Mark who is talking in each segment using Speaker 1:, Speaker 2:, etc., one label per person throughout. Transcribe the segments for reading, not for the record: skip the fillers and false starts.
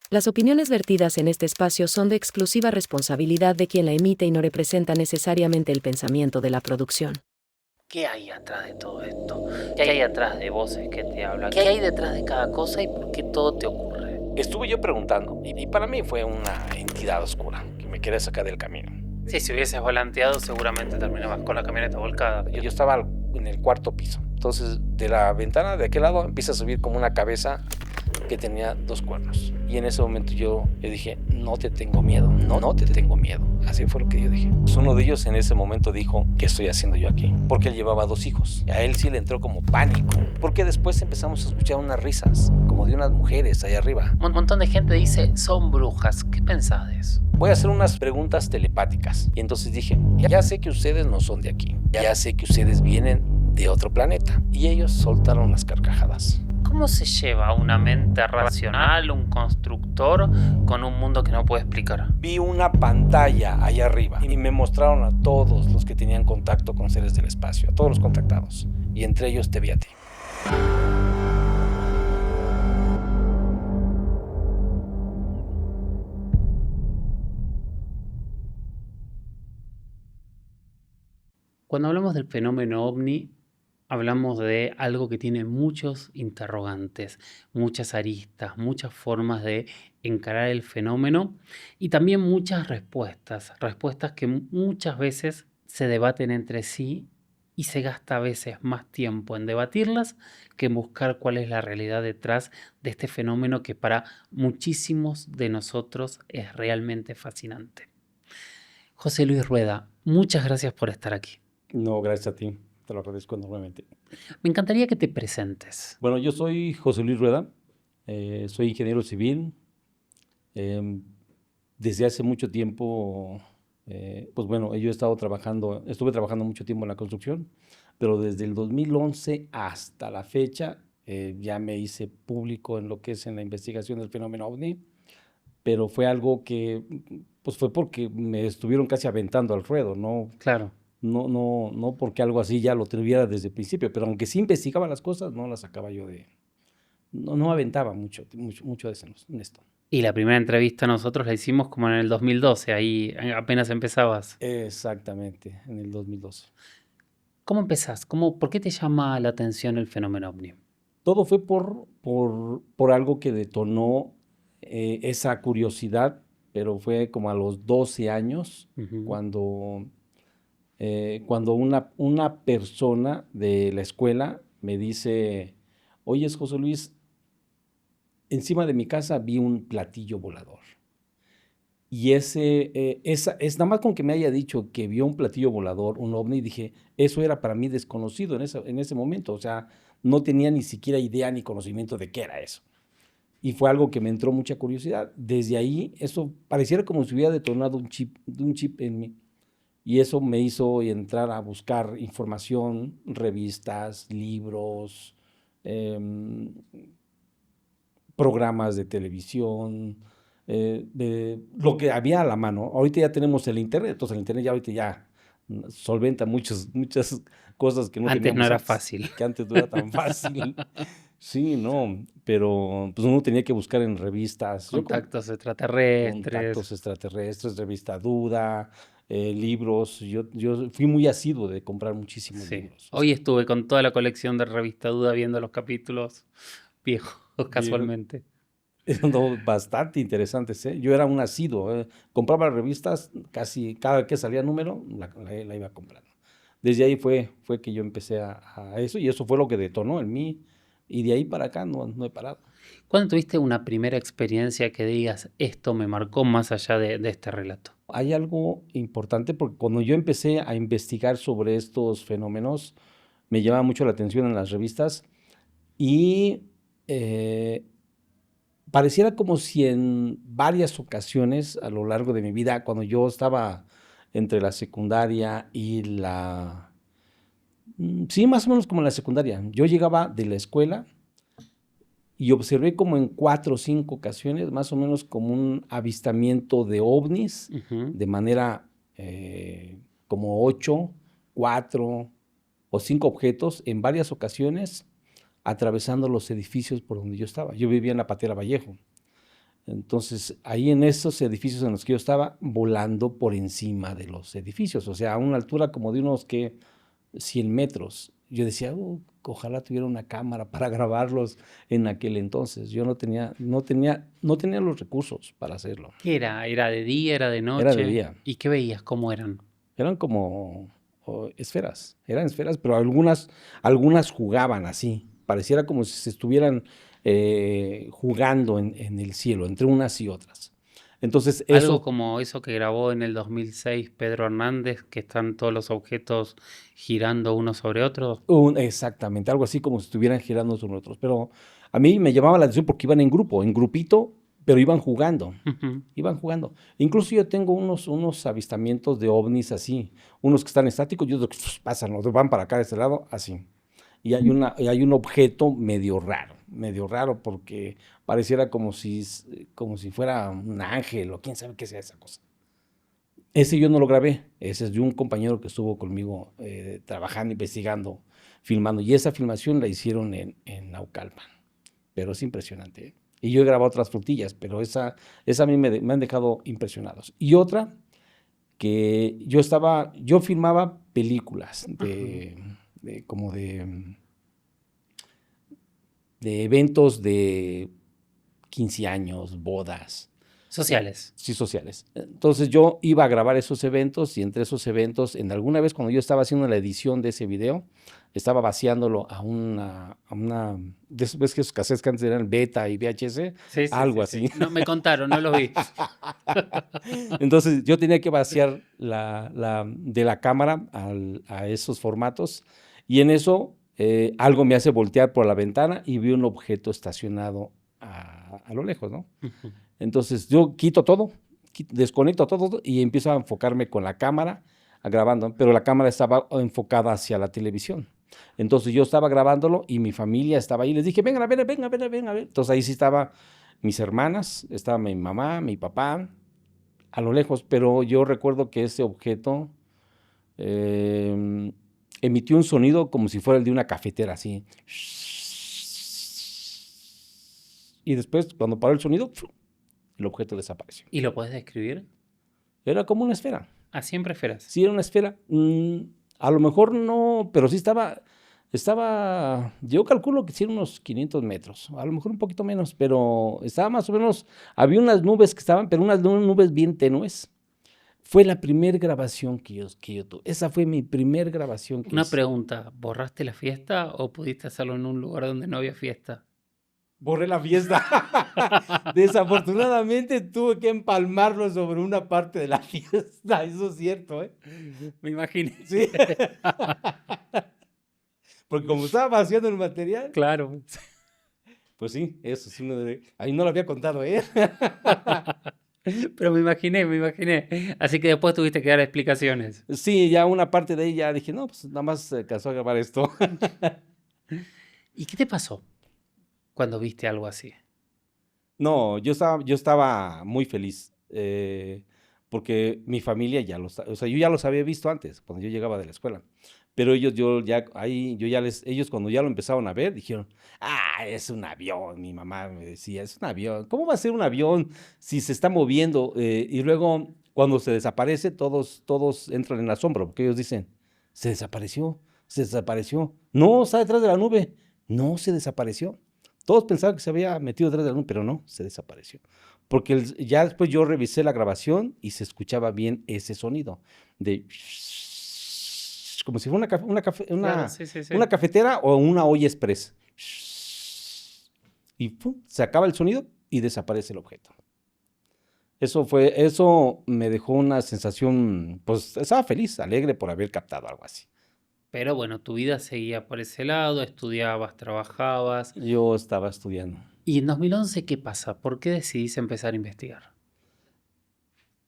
Speaker 1: Las opiniones vertidas en este espacio son de exclusiva responsabilidad de quien la emite y no representa necesariamente el pensamiento de la producción.
Speaker 2: ¿Qué hay atrás de todo esto? ¿Qué hay atrás de voces que te hablan? ¿Qué hay detrás de cada cosa y por qué todo te ocurre?
Speaker 3: Estuve yo preguntando y para mí fue una entidad oscura que me quería sacar del camino.
Speaker 2: Sí, si hubieses volanteado seguramente terminabas con la camioneta volcada.
Speaker 3: Yo estaba en el cuarto piso, entonces de la ventana de aquel lado empieza a subir como una cabeza que tenía 2 cuernos. Y en ese momento yo dije, no te tengo miedo, no te tengo miedo. Así fue lo que yo dije. Pues uno de ellos en ese momento dijo, ¿qué estoy haciendo yo aquí? Porque él llevaba 2 hijos. A él sí le entró como pánico, porque después empezamos a escuchar unas risas, como de unas mujeres allá arriba.
Speaker 2: Un montón de gente dice, son brujas. ¿Qué pensás de eso?
Speaker 3: Voy a hacer unas preguntas telepáticas. Y entonces dije, ya sé que ustedes no son de aquí, ya sé que ustedes vienen de otro planeta. Y ellos soltaron las carcajadas.
Speaker 2: ¿Cómo se lleva una mente racional, un constructor, con un mundo que no puede explicar?
Speaker 3: Vi una pantalla allá arriba y me mostraron a todos los que tenían contacto con seres del espacio, a todos los contactados. Y entre ellos te vi a ti.
Speaker 2: Cuando hablamos del fenómeno ovni, hablamos de algo que tiene muchos interrogantes, muchas aristas, muchas formas de encarar el fenómeno y también muchas respuestas, respuestas que muchas veces se debaten entre sí y se gasta a veces más tiempo en debatirlas que en buscar cuál es la realidad detrás de este fenómeno que para muchísimos de nosotros es realmente fascinante. José Luis Rueda, muchas gracias por estar aquí.
Speaker 3: No, gracias a ti. Te lo agradezco enormemente.
Speaker 2: Me encantaría que te presentes.
Speaker 3: Bueno, yo soy José Luis Rueda. Soy ingeniero civil. Desde hace mucho tiempo, pues bueno, yo estuve trabajando mucho tiempo en la construcción, pero desde el 2011 hasta la fecha ya me hice público en lo que es en la investigación del fenómeno OVNI, pero fue algo que, pues fue porque me estuvieron casi aventando al ruedo, ¿no?
Speaker 2: Claro.
Speaker 3: No porque algo así ya lo tuviera desde el principio, pero aunque sí investigaba las cosas, no las sacaba yo de... No aventaba mucho de eso en esto.
Speaker 2: Y la primera entrevista nosotros la hicimos como en el 2012, ahí apenas empezabas.
Speaker 3: Exactamente, en el 2012.
Speaker 2: ¿Cómo empezás? ¿Por qué te llama la atención el fenómeno ovni?
Speaker 3: Todo fue por algo que detonó esa curiosidad, pero fue como a los 12 años, cuando una persona de la escuela me dice, oye, José Luis, encima de mi casa vi un platillo volador. Y es nada más con que me haya dicho que vio un platillo volador, un ovni, dije, eso era para mí desconocido en ese momento. O sea, no tenía ni siquiera idea ni conocimiento de qué era eso. Y fue algo que me entró mucha curiosidad. Desde ahí, eso pareciera como si hubiera detonado un chip en mí. Y eso me hizo entrar a buscar información, revistas, libros, programas de televisión, de lo que había a la mano. Ahorita ya tenemos el internet, entonces el internet ya ahorita ya solventa muchas cosas que no
Speaker 2: Antes
Speaker 3: teníamos
Speaker 2: no era
Speaker 3: antes,
Speaker 2: fácil.
Speaker 3: que antes no era tan fácil. Sí, no, pero pues uno tenía que buscar en revistas.
Speaker 2: Contactos extraterrestres.
Speaker 3: Contactos extraterrestres, revista Duda, libros. Yo fui muy asiduo de comprar muchísimos
Speaker 2: Sí.
Speaker 3: libros.
Speaker 2: Hoy estuve con toda la colección de Revista Duda viendo los capítulos viejos, casualmente.
Speaker 3: No, bastante interesantes, ¿eh? Yo era un asiduo, compraba revistas, casi cada vez que salía número, la iba comprando. Desde ahí fue que yo empecé a eso, y eso fue lo que detonó en mí, y de ahí para acá no he parado.
Speaker 2: ¿Cuándo tuviste una primera experiencia que digas, esto me marcó más allá de este relato?
Speaker 3: Hay algo importante porque cuando yo empecé a investigar sobre estos fenómenos, me llamaba mucho la atención en las revistas y pareciera como si en varias ocasiones a lo largo de mi vida, cuando yo estaba entre la secundaria y sí, más o menos como en la secundaria, yo llegaba de la escuela y observé como en 4 o 5 ocasiones, más o menos como un avistamiento de ovnis, de manera como 8, 4 o 5 objetos en varias ocasiones atravesando los edificios por donde yo estaba. Yo vivía en la Patera Vallejo. Entonces, ahí en esos edificios en los que yo estaba, volando por encima de los edificios, o sea, a una altura como de unos, ¿qué? 100 metros. Yo decía, ojalá tuviera una cámara para grabarlos en aquel entonces. Yo no tenía los recursos para hacerlo.
Speaker 2: ¿Qué era? ¿Era de día? ¿Era de
Speaker 3: Era de
Speaker 2: noche?
Speaker 3: día.
Speaker 2: ¿Y qué veías? ¿Cómo eran?
Speaker 3: Eran como esferas, eran esferas, pero algunas jugaban así. Pareciera como si se estuvieran jugando en el cielo, entre unas y otras. Entonces,
Speaker 2: Algo
Speaker 3: eso,
Speaker 2: como eso que grabó en el 2006 Pedro Hernández, que están todos los objetos girando unos sobre otros.
Speaker 3: exactamente, algo así como si estuvieran girando sobre otros. Pero a mí me llamaba la atención porque iban en grupo, en grupito, pero iban jugando.
Speaker 2: Ujú.
Speaker 3: Iban jugando. Incluso yo tengo unos avistamientos de ovnis así, unos que están estáticos y otros que pasan, otros van para acá de este lado, así. Y hay un objeto medio raro, porque pareciera como si fuera un ángel o quién sabe qué sea esa cosa. Ese yo no lo grabé, ese es de un compañero que estuvo conmigo trabajando, investigando, filmando. Y esa filmación la hicieron en Naucalpan, pero es impresionante, ¿eh? Y yo he grabado otras frutillas, pero esa a mí me han dejado impresionados. Y otra, que yo filmaba películas como de eventos de 15 años, bodas,
Speaker 2: Sociales.
Speaker 3: sí, sociales. Entonces yo iba a grabar esos eventos y entre esos eventos, alguna vez cuando yo estaba haciendo la edición de ese video, estaba vaciándolo ves que esos cassettes que antes eran beta y VHS,
Speaker 2: Sí, sí,
Speaker 3: algo
Speaker 2: sí,
Speaker 3: así.
Speaker 2: sí. No, me contaron, no lo vi.
Speaker 3: Entonces yo tenía que vaciar de la cámara a esos formatos y en eso algo me hace voltear por la ventana y vi un objeto estacionado a lo lejos, ¿no?
Speaker 2: Ujú.
Speaker 3: Entonces yo quito todo, desconecto todo y empiezo a enfocarme con la cámara grabando, pero la cámara estaba enfocada hacia la televisión. Entonces yo estaba grabándolo y mi familia estaba ahí. Les dije, vengan a ver, vengan a ver, vengan a ver. Entonces ahí sí estaba mis hermanas, estaba mi mamá, mi papá, a lo lejos, pero yo recuerdo que ese objeto emitió un sonido como si fuera el de una cafetera, así. Y después, cuando paró el sonido, el objeto desapareció.
Speaker 2: ¿Y lo podés describir?
Speaker 3: Era como una esfera.
Speaker 2: Ah, siempre esperas.
Speaker 3: Sí, era una esfera. A lo mejor no, pero sí yo calculo que sí eran unos 500 metros, a lo mejor un poquito menos, pero estaba más o menos, había unas nubes que estaban, pero unas nubes bien tenues. Fue la primera grabación que yo tuve. Esa fue mi primera grabación que
Speaker 2: Una
Speaker 3: hice.
Speaker 2: pregunta, ¿borraste la fiesta o pudiste hacerlo en un lugar donde no había fiesta?
Speaker 3: Borré la fiesta. Desafortunadamente tuve que empalmarlo sobre una parte de la fiesta. Eso es cierto, ¿eh?
Speaker 2: Me imaginé.
Speaker 3: Sí. Porque como estaba vaciando el material,
Speaker 2: Claro.
Speaker 3: pues sí, eso es uno de... Ahí no lo había contado, ¿eh?
Speaker 2: Pero me imaginé. Así que después tuviste que dar explicaciones.
Speaker 3: Sí, ya una parte de ahí ya dije, no, pues nada más se alcanzó a grabar esto.
Speaker 2: ¿Y qué te pasó cuando viste algo así?
Speaker 3: No, yo estaba muy feliz, porque mi familia o sea, yo ya los había visto antes, cuando yo llegaba de la escuela. Pero ellos cuando ya lo empezaron a ver, dijeron, es un avión. Mi mamá me decía, es un avión. ¿Cómo va a ser un avión si se está moviendo? Y luego, cuando se desaparece, todos entran en asombro, porque ellos dicen, se desapareció, se desapareció. No, está detrás de la nube. No, se desapareció. Todos pensaban que se había metido detrás de la nube, pero no, se desapareció. Porque ya después yo revisé la grabación y se escuchaba bien ese sonido de como si fuera
Speaker 2: Claro, sí, sí, sí.
Speaker 3: una cafetera o una olla express. Y ¡pum! Se acaba el sonido y desaparece el objeto. Eso me dejó una sensación, pues estaba feliz, alegre por haber captado algo así.
Speaker 2: Pero bueno, tu vida seguía por ese lado, estudiabas, trabajabas.
Speaker 3: Yo estaba estudiando.
Speaker 2: ¿Y en 2011 qué pasa? ¿Por qué decidís empezar a investigar?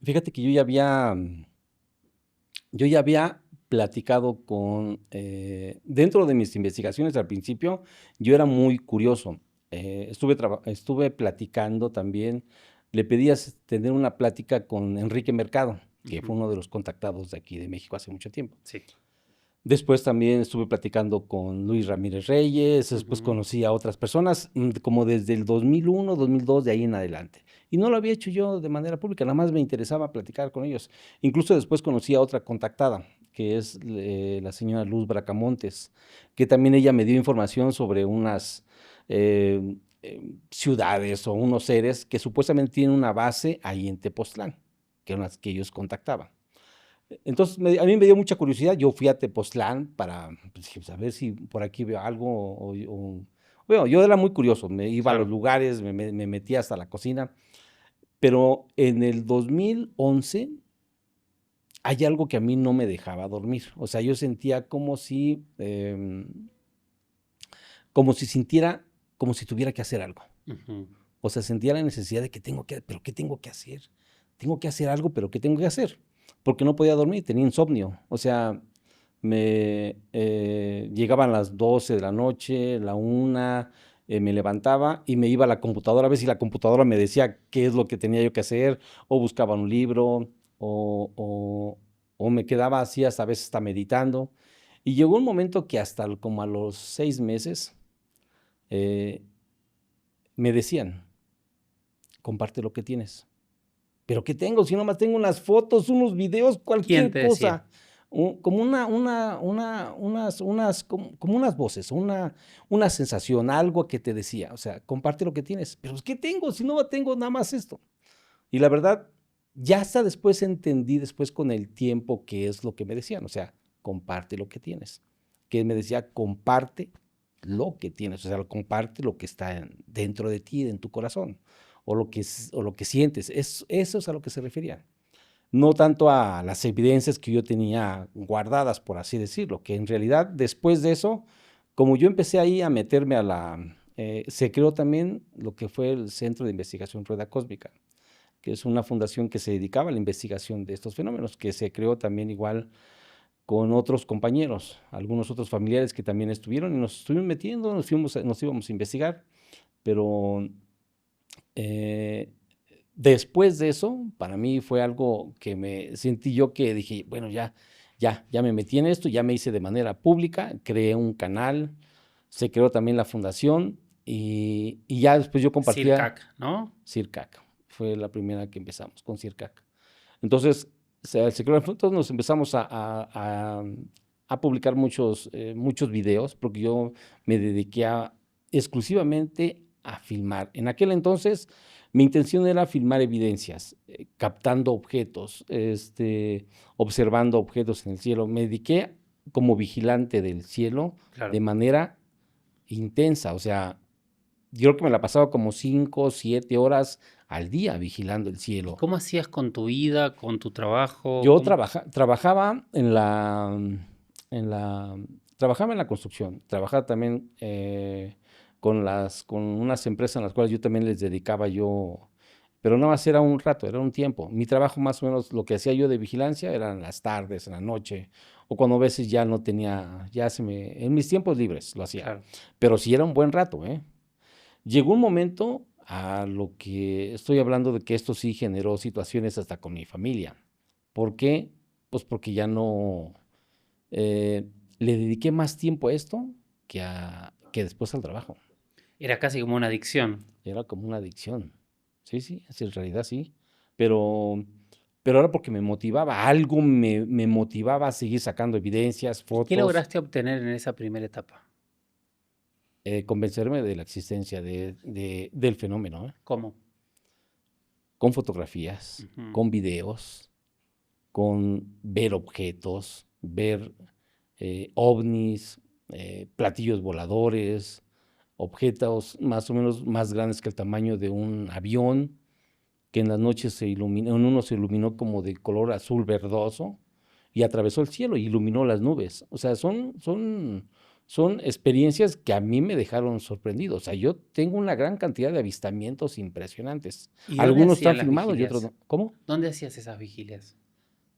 Speaker 3: Fíjate que yo ya había platicado dentro de mis investigaciones al principio, yo era muy curioso. Estuve platicando también, le pedí tener una plática con Enrique Mercado, que fue
Speaker 2: Ujú.
Speaker 3: uno de los contactados de aquí de México hace mucho tiempo.
Speaker 2: Sí.
Speaker 3: Después también estuve platicando con Luis Ramírez Reyes, después
Speaker 2: Ujú.
Speaker 3: conocí a otras personas, como desde el 2001, 2002, de ahí en adelante. Y no lo había hecho yo de manera pública, nada más me interesaba platicar con ellos. Incluso después conocí a otra contactada, que es la señora Luz Bracamontes, que también ella me dio información sobre unas ciudades o unos seres que supuestamente tienen una base ahí en Tepoztlán, que eran las que ellos contactaban. Entonces, a mí me dio mucha curiosidad. Yo fui a Tepoztlán para saber si por aquí veo algo. Bueno, yo era muy curioso, me iba a los
Speaker 2: Claro.
Speaker 3: lugares, me metía hasta la cocina. Pero en el 2011 hay algo que a mí no me dejaba dormir. O sea, yo sentía como si sintiera, como si tuviera que hacer algo.
Speaker 2: Ujú.
Speaker 3: O sea, sentía la necesidad de pero ¿qué tengo que hacer? Tengo que hacer algo, pero ¿qué tengo que hacer? Porque no podía dormir, tenía insomnio. O sea, llegaban las 12 de la noche, la 1, me levantaba y me iba a la computadora a ver si la computadora me decía qué es lo que tenía yo que hacer, o buscaba un libro, o me quedaba así hasta a veces hasta meditando. Y llegó un momento que hasta como a los 6 meses eh, me decían, comparte lo que tienes. ¿Pero qué tengo? Si nomás tengo unas fotos, unos videos,
Speaker 2: ¿Quién
Speaker 3: cualquier
Speaker 2: te decía?
Speaker 3: cosa. Como como unas voces, una sensación, algo que te decía. O sea, comparte lo que tienes. ¿Pero qué tengo? Si no tengo nada más esto. Y la verdad, ya hasta después entendí, después con el tiempo, qué es lo que me decían. O sea, comparte lo que tienes. Que me decía, comparte lo que tienes. O sea, comparte lo que está dentro de ti, en tu corazón, o lo que sientes. Eso es a lo que se refería. No tanto a las evidencias que yo tenía guardadas, por así decirlo, que en realidad después de eso, como yo empecé ahí a meterme se creó también lo que fue el Centro de Investigación Rueda Cósmica, que es una fundación que se dedicaba a la investigación de estos fenómenos, que se creó también igual con otros compañeros, algunos otros familiares que también estuvieron y nos estuvimos metiendo, nos íbamos a investigar, pero eh, después de eso, para mí fue algo que me sentí yo que dije, bueno, ya me metí en esto, ya me hice de manera pública, creé un canal, se creó también la fundación y ya después yo compartía
Speaker 2: CIRCAC, ¿no?
Speaker 3: CIRCAC, fue la primera que empezamos con CIRCAC. Entonces, se creó, entonces nos empezamos a publicar muchos videos, porque yo me dediqué exclusivamente a filmar. En aquel entonces, mi intención era filmar evidencias, captando objetos, observando objetos en el cielo. Me dediqué como vigilante del cielo
Speaker 2: Claro.
Speaker 3: de manera intensa, o sea, yo creo que me la pasaba como 5, 7 horas al día vigilando el cielo.
Speaker 2: ¿Cómo hacías con tu vida, con tu trabajo?
Speaker 3: Yo
Speaker 2: ¿Cómo?
Speaker 3: trabajaba trabajaba en la construcción, trabajaba también con unas empresas en las cuales yo también les dedicaba yo, pero nada más era un rato, era un tiempo. Mi trabajo más o menos, lo que hacía yo de vigilancia eran las tardes, en la noche, o cuando a veces ya no tenía, en mis tiempos libres lo hacía,
Speaker 2: Claro.
Speaker 3: pero sí era un buen rato, ¿eh? Llegó un momento a lo que estoy hablando de que esto sí generó situaciones hasta con mi familia. ¿Por qué? Pues porque ya no le dediqué más tiempo a esto que después al trabajo.
Speaker 2: Era casi como una adicción.
Speaker 3: Era como una adicción. Sí, sí, en realidad sí. Pero, pero era porque me motivaba, algo me motivaba a seguir sacando evidencias,
Speaker 2: ¿Y qué
Speaker 3: fotos,
Speaker 2: lograste obtener en esa primera etapa?
Speaker 3: convencerme de la existencia del fenómeno, ¿eh?
Speaker 2: ¿Cómo?
Speaker 3: Con fotografías,
Speaker 2: Ujú.
Speaker 3: con videos, con ver objetos, ver ovnis, platillos voladores, objetos más o menos más grandes que el tamaño de un avión, que en las noches se iluminó, en uno se iluminó como de color azul verdoso y atravesó el cielo y iluminó las nubes. O sea, son experiencias que a mí me dejaron sorprendido. O sea, yo tengo una gran cantidad de avistamientos impresionantes.
Speaker 2: ¿Y dónde
Speaker 3: Algunos están
Speaker 2: hacían las
Speaker 3: filmados y otros
Speaker 2: vigilias?
Speaker 3: no. ¿Cómo?
Speaker 2: ¿Dónde hacías esas vigilias?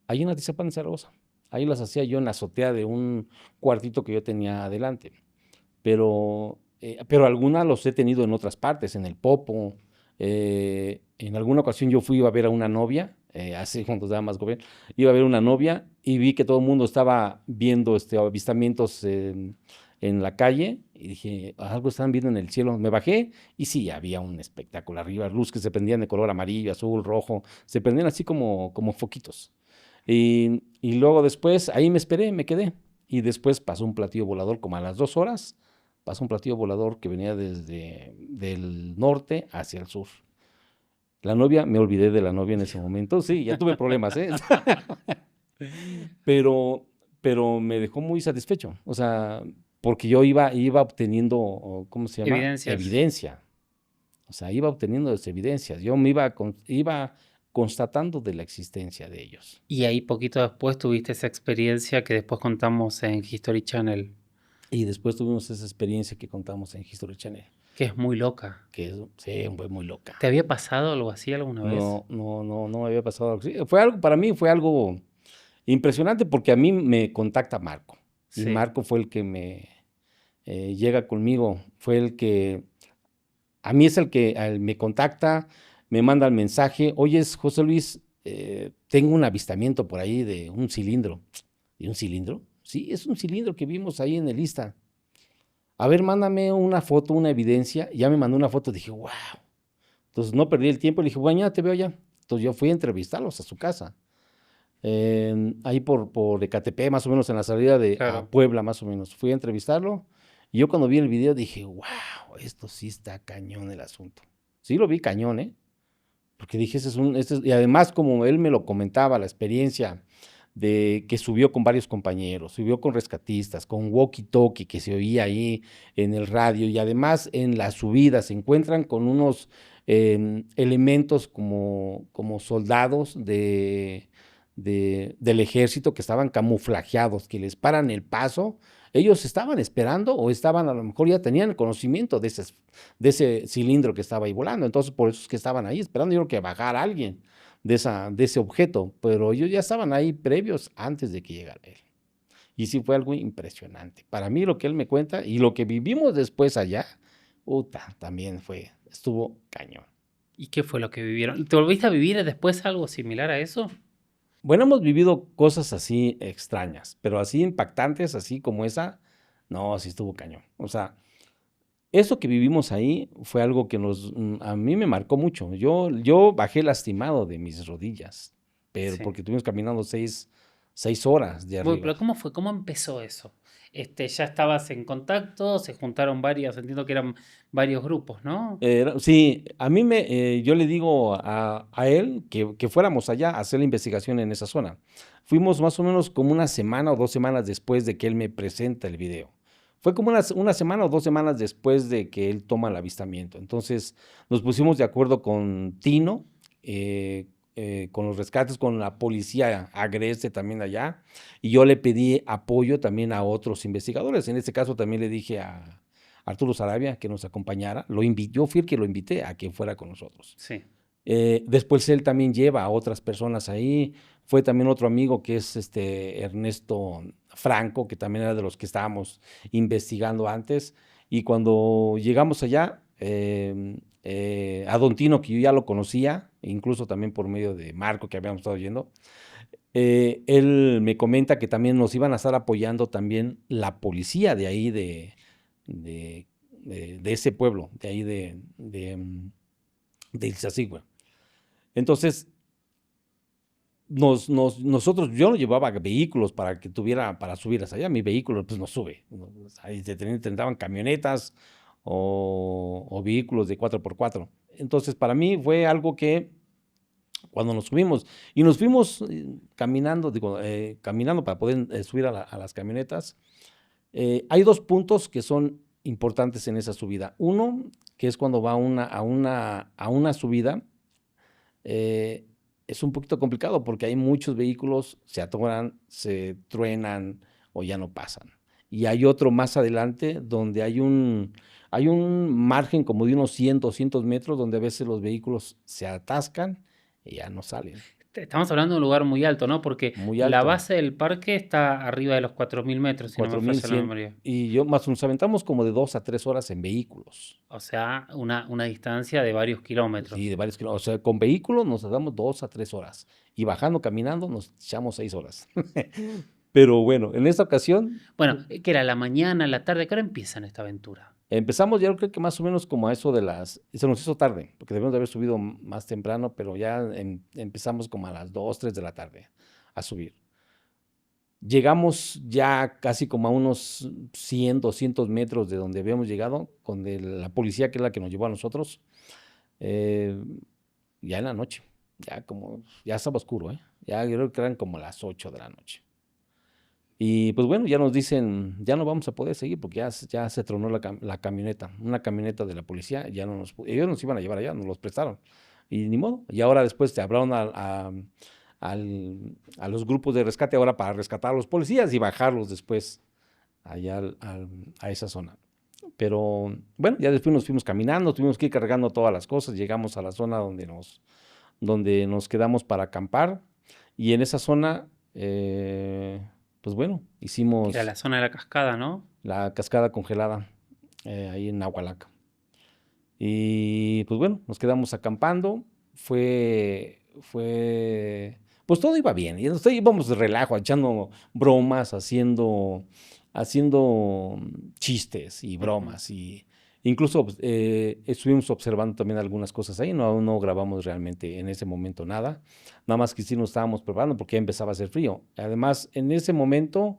Speaker 3: Ahí en Atizapán de Zaragoza. Ahí las hacía yo en la azotea de un cuartito que yo tenía adelante. Pero algunas los he tenido en otras partes, en el Popo. En alguna ocasión yo fui a ver a una novia, hace cuando estaba más joven, iba a ver una novia y vi que todo el mundo estaba viendo avistamientos en la calle y dije, algo están viendo en el cielo. Me bajé y sí, había un espectáculo arriba, luz que se prendían de color amarillo, azul, rojo, se prendían así como foquitos. Y luego después, ahí me esperé, me quedé. Y después pasó un platillo volador como a las 2 horas, pasó un platillo volador que venía desde del norte hacia el sur. La novia, me olvidé de la novia en ese momento, sí, ya tuve problemas, ¿eh? pero, pero me dejó muy satisfecho, o sea, porque yo iba obteniendo, ¿cómo se llama?
Speaker 2: Evidencias.
Speaker 3: Evidencia, o sea, iba obteniendo esas evidencias, yo me iba constatando de la existencia de ellos.
Speaker 2: Y ahí poquito después tuviste esa experiencia que después contamos en History Channel,
Speaker 3: Y después tuvimos esa experiencia que contamos en History Channel,
Speaker 2: que es muy loca.
Speaker 3: que sí, fue muy loca.
Speaker 2: ¿Te había pasado algo así alguna vez?
Speaker 3: No me había pasado algo así. Fue algo, para mí fue algo impresionante porque a mí me contacta Marco. Y
Speaker 2: Sí.
Speaker 3: Marco fue el que me llega conmigo, fue el que, a mí es el que me contacta, me manda el mensaje, oye, José Luis, tengo un avistamiento por ahí de un cilindro. ¿Y un cilindro? Sí, es un cilindro que vimos ahí en el Ista. A ver, mándame una foto, una evidencia. Ya me mandó una foto, dije, wow. Entonces no perdí el tiempo, le dije, bueno, ya te veo allá. Entonces yo fui a entrevistarlos a su casa. Ahí por Ecatepec, más o menos en la salida a
Speaker 2: Claro.
Speaker 3: Puebla, más o menos. Fui a entrevistarlo y yo cuando vi el video dije, wow, esto sí está cañón el asunto. Sí lo vi cañón, ¿eh? Porque dije, y además como él me lo comentaba, la experiencia de que subió con varios compañeros, subió con rescatistas, con walkie-talkie que se oía ahí en el radio y además en la subida se encuentran con unos elementos como soldados del ejército que estaban camuflajeados, que les paran el paso. Ellos estaban esperando o estaban, a lo mejor ya tenían conocimiento de ese cilindro que estaba ahí volando. Entonces, por eso es que estaban ahí esperando, yo creo que bajara alguien de ese objeto, pero ellos ya estaban ahí previos antes de que llegara él. Y sí fue algo impresionante. Para mí lo que él me cuenta y lo que vivimos después allá, también estuvo cañón.
Speaker 2: ¿Y qué fue lo que vivieron? ¿Te volviste a vivir después algo similar a eso?
Speaker 3: Bueno, hemos vivido cosas así extrañas, pero así impactantes, así como esa, no, sí estuvo cañón. O sea, eso que vivimos ahí fue algo que a mí me marcó mucho. Yo bajé lastimado de mis rodillas, pero
Speaker 2: Sí.
Speaker 3: porque estuvimos caminando 6 horas de
Speaker 2: Bueno,
Speaker 3: arriba.
Speaker 2: pero ¿cómo fue? ¿Cómo empezó eso? ¿Ya estabas en contacto? ¿Se juntaron varios? Entiendo que eran varios grupos, ¿no?
Speaker 3: Sí, a mí yo le digo a él que fuéramos allá a hacer la investigación en esa zona. Fuimos más o menos como una semana o 2 semanas después de que él me presenta el video. Fue como una semana o 2 semanas después de que él toma el avistamiento. Entonces nos pusimos de acuerdo con Tino, con los rescates, con la policía agreste también allá, y yo le pedí apoyo también a otros investigadores. En este caso también le dije a Arturo Sarabia que nos acompañara. Yo fui el que lo invité a que fuera con nosotros.
Speaker 2: Sí.
Speaker 3: Después él también lleva a otras personas ahí. Fue también otro amigo que es Ernesto Franco, que también era de los que estábamos investigando antes. Y cuando llegamos allá, a Don Tino, que yo ya lo conocía, incluso también por medio de Marco, que habíamos estado yendo, él me comenta que también nos iban a estar apoyando también la policía de ahí de ese pueblo, de ahí de Iztaccíhuatl. Entonces, nosotros, yo no llevaba vehículos para subir hasta allá, mi vehículo pues no sube. Ahí se tendrían camionetas o vehículos de 4x4. Entonces, para mí fue algo que cuando nos subimos, y nos fuimos caminando para poder subir a las camionetas, hay 2 puntos que son importantes en esa subida. Uno, que es cuando va a una subida, es un poquito complicado porque hay muchos vehículos, se atoran, se truenan o ya no pasan. Y hay otro más adelante donde hay un margen como de unos 100, 200 metros donde a veces los vehículos se atascan y ya no salen.
Speaker 2: Estamos hablando de un lugar muy alto, ¿no? Porque
Speaker 3: Muy
Speaker 2: la
Speaker 3: alto.
Speaker 2: base del parque está arriba de los 4.000 metros, si no me falla la
Speaker 3: 4100.
Speaker 2: memoria.
Speaker 3: Y nos aventamos como de 2 a 3 horas en vehículos.
Speaker 2: O sea, una distancia de varios kilómetros.
Speaker 3: Sí, de varios kilómetros. O sea, con vehículos nos damos 2 a 3 horas. Y bajando, caminando, nos echamos 6 horas. Pero bueno, en esta ocasión
Speaker 2: Bueno, ¿qué era la mañana, la tarde? ¿Qué hora empiezan esta aventura?
Speaker 3: empezamos, ya creo que más o menos como a eso de se nos hizo tarde, porque debemos de haber subido más temprano, pero ya empezamos como a las 2, 3 de la tarde a subir. Llegamos ya casi como a unos 100, 200 metros de donde habíamos llegado, con la policía que es la que nos llevó a nosotros, eh, ya en la noche, ya estaba oscuro, ya yo creo que eran como las 8 de la noche. Y pues bueno, ya nos dicen, ya no vamos a poder seguir porque ya se tronó la camioneta, una camioneta de la policía, ya no ellos nos iban a llevar allá, nos los prestaron. Y ni modo, y ahora después te hablaron a los grupos de rescate ahora para rescatar a los policías y bajarlos después allá a esa zona. Pero bueno, ya después nos fuimos caminando, tuvimos que ir cargando todas las cosas, llegamos a la zona donde nos quedamos para acampar y en esa zona, pues bueno,
Speaker 2: Que era
Speaker 3: hicimos
Speaker 2: la zona de la cascada, ¿no?
Speaker 3: la cascada congelada ahí en Nahualaca. Y pues bueno, nos quedamos acampando, pues todo iba bien, y nosotros íbamos de relajo, echando bromas, haciendo chistes y bromas, y incluso pues, estuvimos observando también algunas cosas ahí, no grabamos realmente en ese momento nada más que sí nos estábamos preparando porque ya empezaba a hacer frío. Además, en ese momento,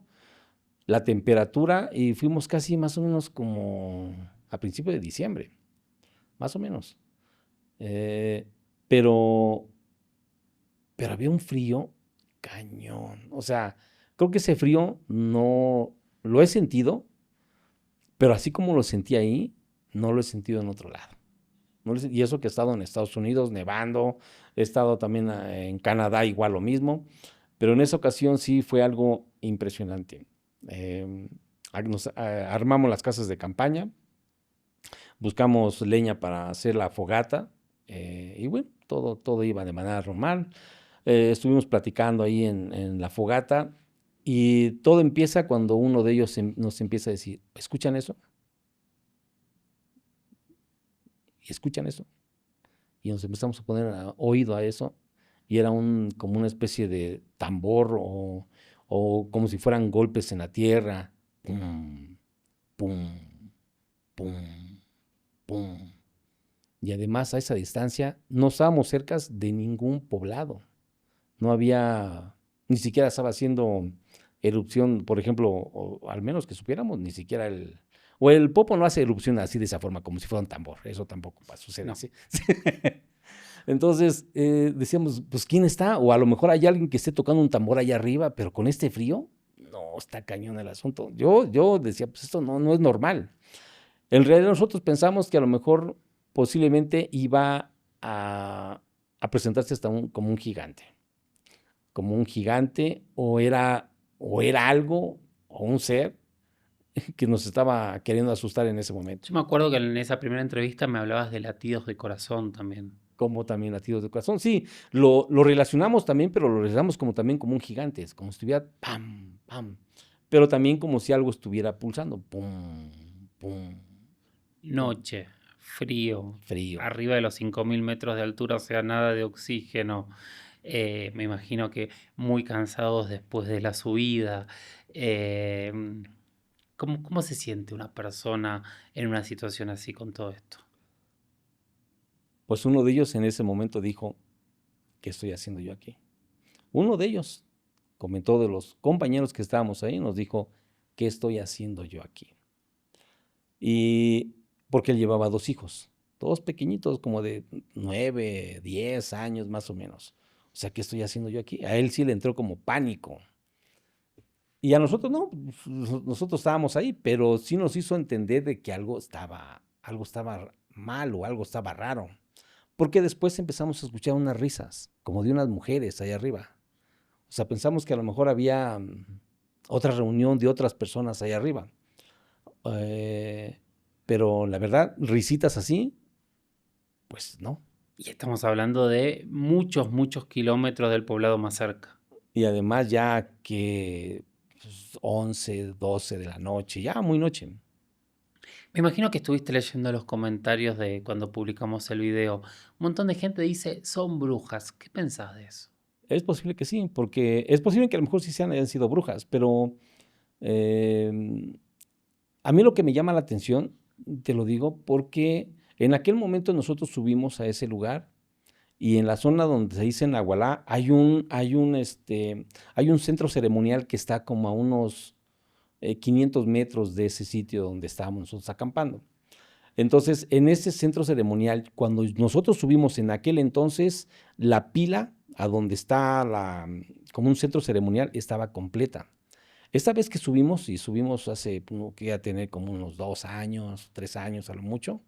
Speaker 3: la temperatura, y fuimos casi más o menos como a principios de diciembre, más o menos. Eh, pero, pero había un frío cañón. O sea, creo que ese frío no lo he sentido, pero así como lo sentí ahí, no lo he sentido en otro lado. Y eso que he estado en Estados Unidos nevando, he estado también en Canadá igual lo mismo, pero en esa ocasión sí fue algo impresionante. Eh, Armamos las casas de campaña, buscamos leña para hacer la fogata y bueno, todo iba de manera normal. Estuvimos platicando ahí en la fogata y todo empieza cuando uno de ellos nos empieza a decir, ¿escuchan eso? ¿Y escuchan eso? Y nos empezamos a poner oído a eso y era como una especie de tambor o como si fueran golpes en la tierra. Pum, pum, pum, pum. Y además a esa distancia no estábamos cerca de ningún poblado. No había, ni siquiera estaba haciendo erupción, por ejemplo, o al menos que supiéramos, ni siquiera o el Popo no hace erupción así de esa forma, como si fuera un tambor. Eso tampoco sucede
Speaker 2: No.
Speaker 3: así. Entonces decíamos, pues ¿quién está? O a lo mejor hay alguien que esté tocando un tambor allá arriba, pero con este frío, no, está cañón el asunto. Yo decía, pues esto no es normal. En realidad nosotros pensamos que a lo mejor posiblemente iba a presentarse hasta como un gigante, o era algo, o un ser que nos estaba queriendo asustar en ese momento.
Speaker 2: Yo me acuerdo que en esa primera entrevista me hablabas de latidos de corazón también.
Speaker 3: Como también latidos de corazón. Sí, lo relacionamos también, pero lo relacionamos también como un gigante, como si estuviera pam, pam, pero también como si algo estuviera pulsando, pum, pum,
Speaker 2: Noche, frío,
Speaker 3: frío.
Speaker 2: arriba de los 5.000 metros de altura, o sea, nada de oxígeno. Me imagino que muy cansados después de la subida. Eh, ¿Cómo se siente una persona en una situación así con todo esto?
Speaker 3: Pues uno de ellos en ese momento dijo, ¿qué estoy haciendo yo aquí? Uno de ellos comentó, de los compañeros que estábamos ahí, nos dijo, ¿qué estoy haciendo yo aquí? Y porque él llevaba 2 hijos, todos pequeñitos, como de 9, 10 años más o menos. O sea, ¿qué estoy haciendo yo aquí? A él sí le entró como pánico. Y a nosotros no, nosotros estábamos ahí, pero sí nos hizo entender de que algo estaba mal o algo estaba raro. Porque después empezamos a escuchar unas risas, como de unas mujeres allá arriba. O sea, pensamos que a lo mejor había otra reunión de otras personas allá arriba. Pero la verdad, risitas así, pues no.
Speaker 2: Y estamos hablando de muchos, muchos kilómetros del poblado más cerca.
Speaker 3: Y además ya que 11, 12 de la noche, ya muy noche.
Speaker 2: Me imagino que estuviste leyendo los comentarios de cuando publicamos el video. Un montón de gente dice, son brujas. ¿Qué pensás de eso?
Speaker 3: Es posible que sí, porque es posible que a lo mejor sí hayan sido brujas, pero eh, a mí lo que me llama la atención, te lo digo, porque en aquel momento nosotros subimos a ese lugar y en la zona donde se dice Nahualá hay un centro ceremonial que está como a unos 500 metros de ese sitio donde estábamos nosotros acampando. Entonces, en ese centro ceremonial, cuando nosotros subimos en aquel entonces, la pila a donde está como un centro ceremonial estaba completa. Esta vez que subimos, y subimos hace, que ya tener como unos 2 años, 3 años a lo mucho,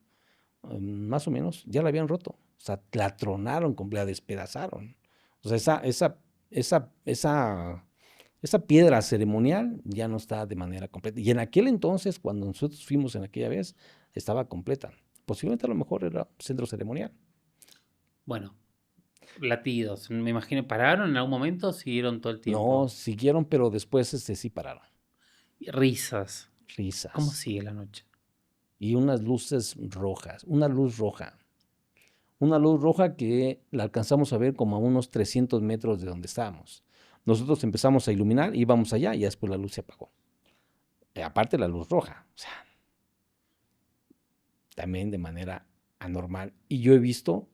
Speaker 3: más o menos, ya la habían roto. O sea, la tronaron, la despedazaron. O sea, esa piedra ceremonial ya no está de manera completa. Y en aquel entonces, cuando nosotros fuimos en aquella vez, estaba completa. Posiblemente a lo mejor era centro ceremonial.
Speaker 2: Bueno, latidos. Me imagino, ¿pararon en algún momento o siguieron todo el
Speaker 3: No,
Speaker 2: tiempo?
Speaker 3: siguieron, pero después sí pararon.
Speaker 2: Y risas. ¿Cómo
Speaker 3: Risas.
Speaker 2: sigue la noche?
Speaker 3: Y unas luces rojas, una luz roja. Una luz roja que la alcanzamos a ver como a unos 300 metros de donde estábamos. Nosotros empezamos a iluminar, íbamos allá y después la luz se apagó. Aparte la luz roja, o sea, también de manera anormal. Y yo he visto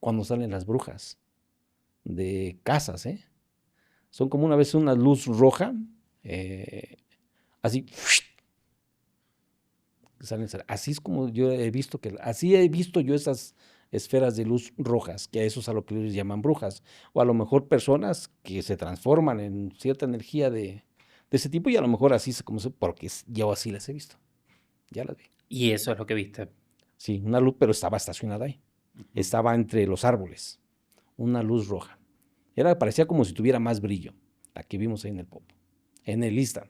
Speaker 3: cuando salen las brujas de casas, ¿eh? Son como una vez una luz roja, así, así es como yo he visto así he visto yo esas esferas de luz rojas, que a eso es a lo que ellos llaman brujas, o a lo mejor personas que se transforman en cierta energía de ese tipo y a lo mejor así porque yo así las he visto, ya las vi.
Speaker 2: Y eso es lo que viste.
Speaker 3: Sí, una luz, pero estaba estacionada ahí, estaba entre los árboles, una luz roja. Parecía como si tuviera más brillo, la que vimos ahí en el Popo, en el Istam.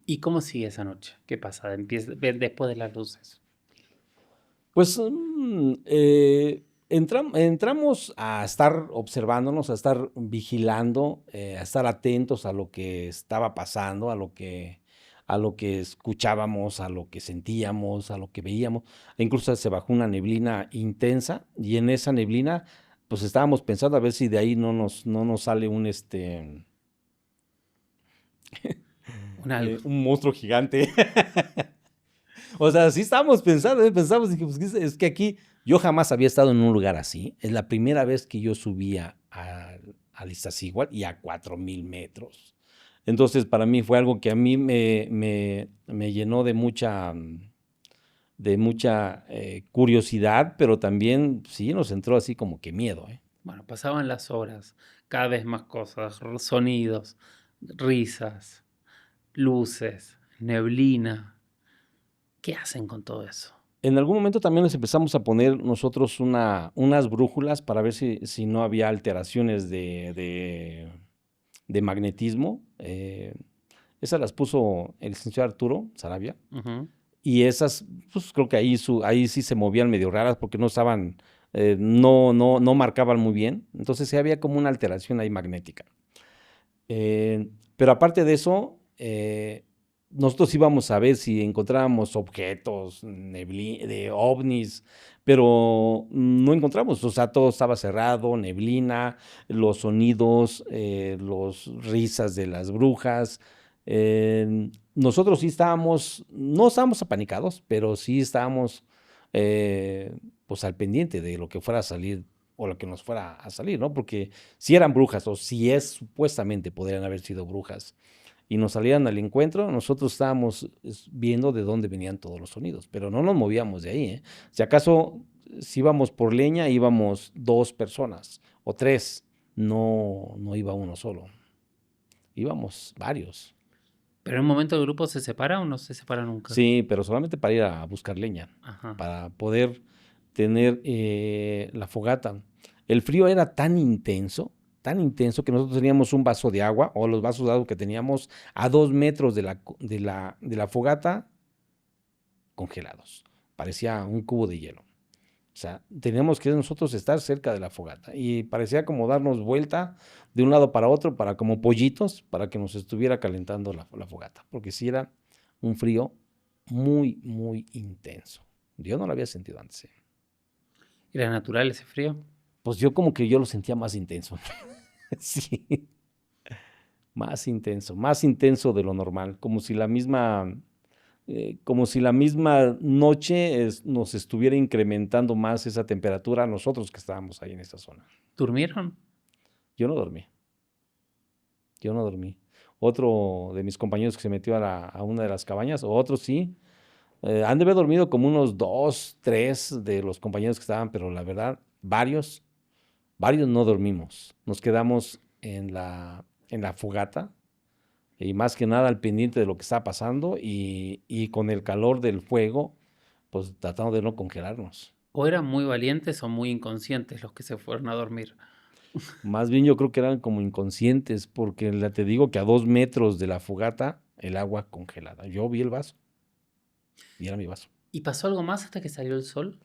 Speaker 2: ¿Y cómo sigue esa noche? ¿Qué pasa? Después de las luces.
Speaker 3: Pues entramos a estar observándonos, a estar vigilando, a estar atentos a lo que estaba pasando, a lo que escuchábamos, a lo que sentíamos, a lo que veíamos. E incluso se bajó una neblina intensa y en esa neblina, pues estábamos pensando a ver si de ahí no nos sale
Speaker 2: Un algo.
Speaker 3: un monstruo gigante. O sea, sí estábamos pensando, pensamos, dije, pues es que aquí yo jamás había estado en un lugar así. Es la primera vez que yo subía al Iztaccíhuatl y a 4000 metros. Entonces, para mí fue algo que a mí me llenó de mucha curiosidad, pero también sí nos entró así como que miedo, ¿eh?
Speaker 2: Bueno, pasaban las horas, cada vez más cosas, sonidos, risas, luces, neblina. ¿Qué hacen con todo eso?
Speaker 3: En algún momento también nos empezamos a poner nosotros unas brújulas para ver si no había alteraciones de magnetismo. Esas las puso el licenciado Arturo Sarabia.
Speaker 2: Ujú.
Speaker 3: Y esas, pues creo que ahí sí se movían medio raras porque no estaban, no marcaban muy bien. Entonces sí había como una alteración ahí magnética. Pero aparte de eso, nosotros íbamos a ver si encontrábamos objetos, de ovnis, pero no encontramos, o sea, todo estaba cerrado, neblina, los sonidos, los risas de las brujas. Nosotros sí no estábamos apanicados, pero sí estábamos pues al pendiente de lo que fuera a salir o lo que nos fuera a salir, ¿no? Porque si eran brujas o si supuestamente podrían haber sido brujas y nos salieran al encuentro, nosotros estábamos viendo de dónde venían todos los sonidos, pero no nos movíamos de ahí, ¿eh? Si acaso, si íbamos por leña, íbamos 2 personas o 3, no iba uno solo, íbamos varios.
Speaker 2: ¿Pero en un momento el grupo se separa o no se separa nunca?
Speaker 3: Sí, pero solamente para ir a buscar leña,
Speaker 2: Ajá.
Speaker 3: para poder tener la fogata. El frío era tan intenso que nosotros teníamos un vaso de agua o los vasos de agua que teníamos a 2 metros de la fogata congelados. Parecía un cubo de hielo. O sea, teníamos que nosotros estar cerca de la fogata y parecía como darnos vuelta de un lado para otro, para como pollitos, para que nos estuviera calentando la fogata, porque sí era un frío muy, muy intenso. Yo no lo había sentido antes.
Speaker 2: ¿Era natural ese frío?
Speaker 3: pues yo como que yo lo sentía más intenso. Sí, más intenso de lo normal, como si la misma noche nos estuviera incrementando más esa temperatura a nosotros que estábamos ahí en esta zona.
Speaker 2: ¿Durmieron?
Speaker 3: Yo no dormí, yo no dormí. Otro de mis compañeros que se metió a una de las cabañas, o otros sí, han de haber dormido como unos 2, 3 de los compañeros que estaban, pero la verdad, varios no dormimos. Nos quedamos en la fogata y más que nada al pendiente de lo que está pasando y con el calor del fuego, pues tratando de no congelarnos.
Speaker 2: ¿O eran muy valientes o muy inconscientes los que se fueron a dormir?
Speaker 3: Más bien yo creo que eran como inconscientes, porque te digo que a 2 metros de la fogata, el agua congelada. Yo vi el vaso y era mi vaso.
Speaker 2: ¿Y pasó algo más hasta que salió el sol?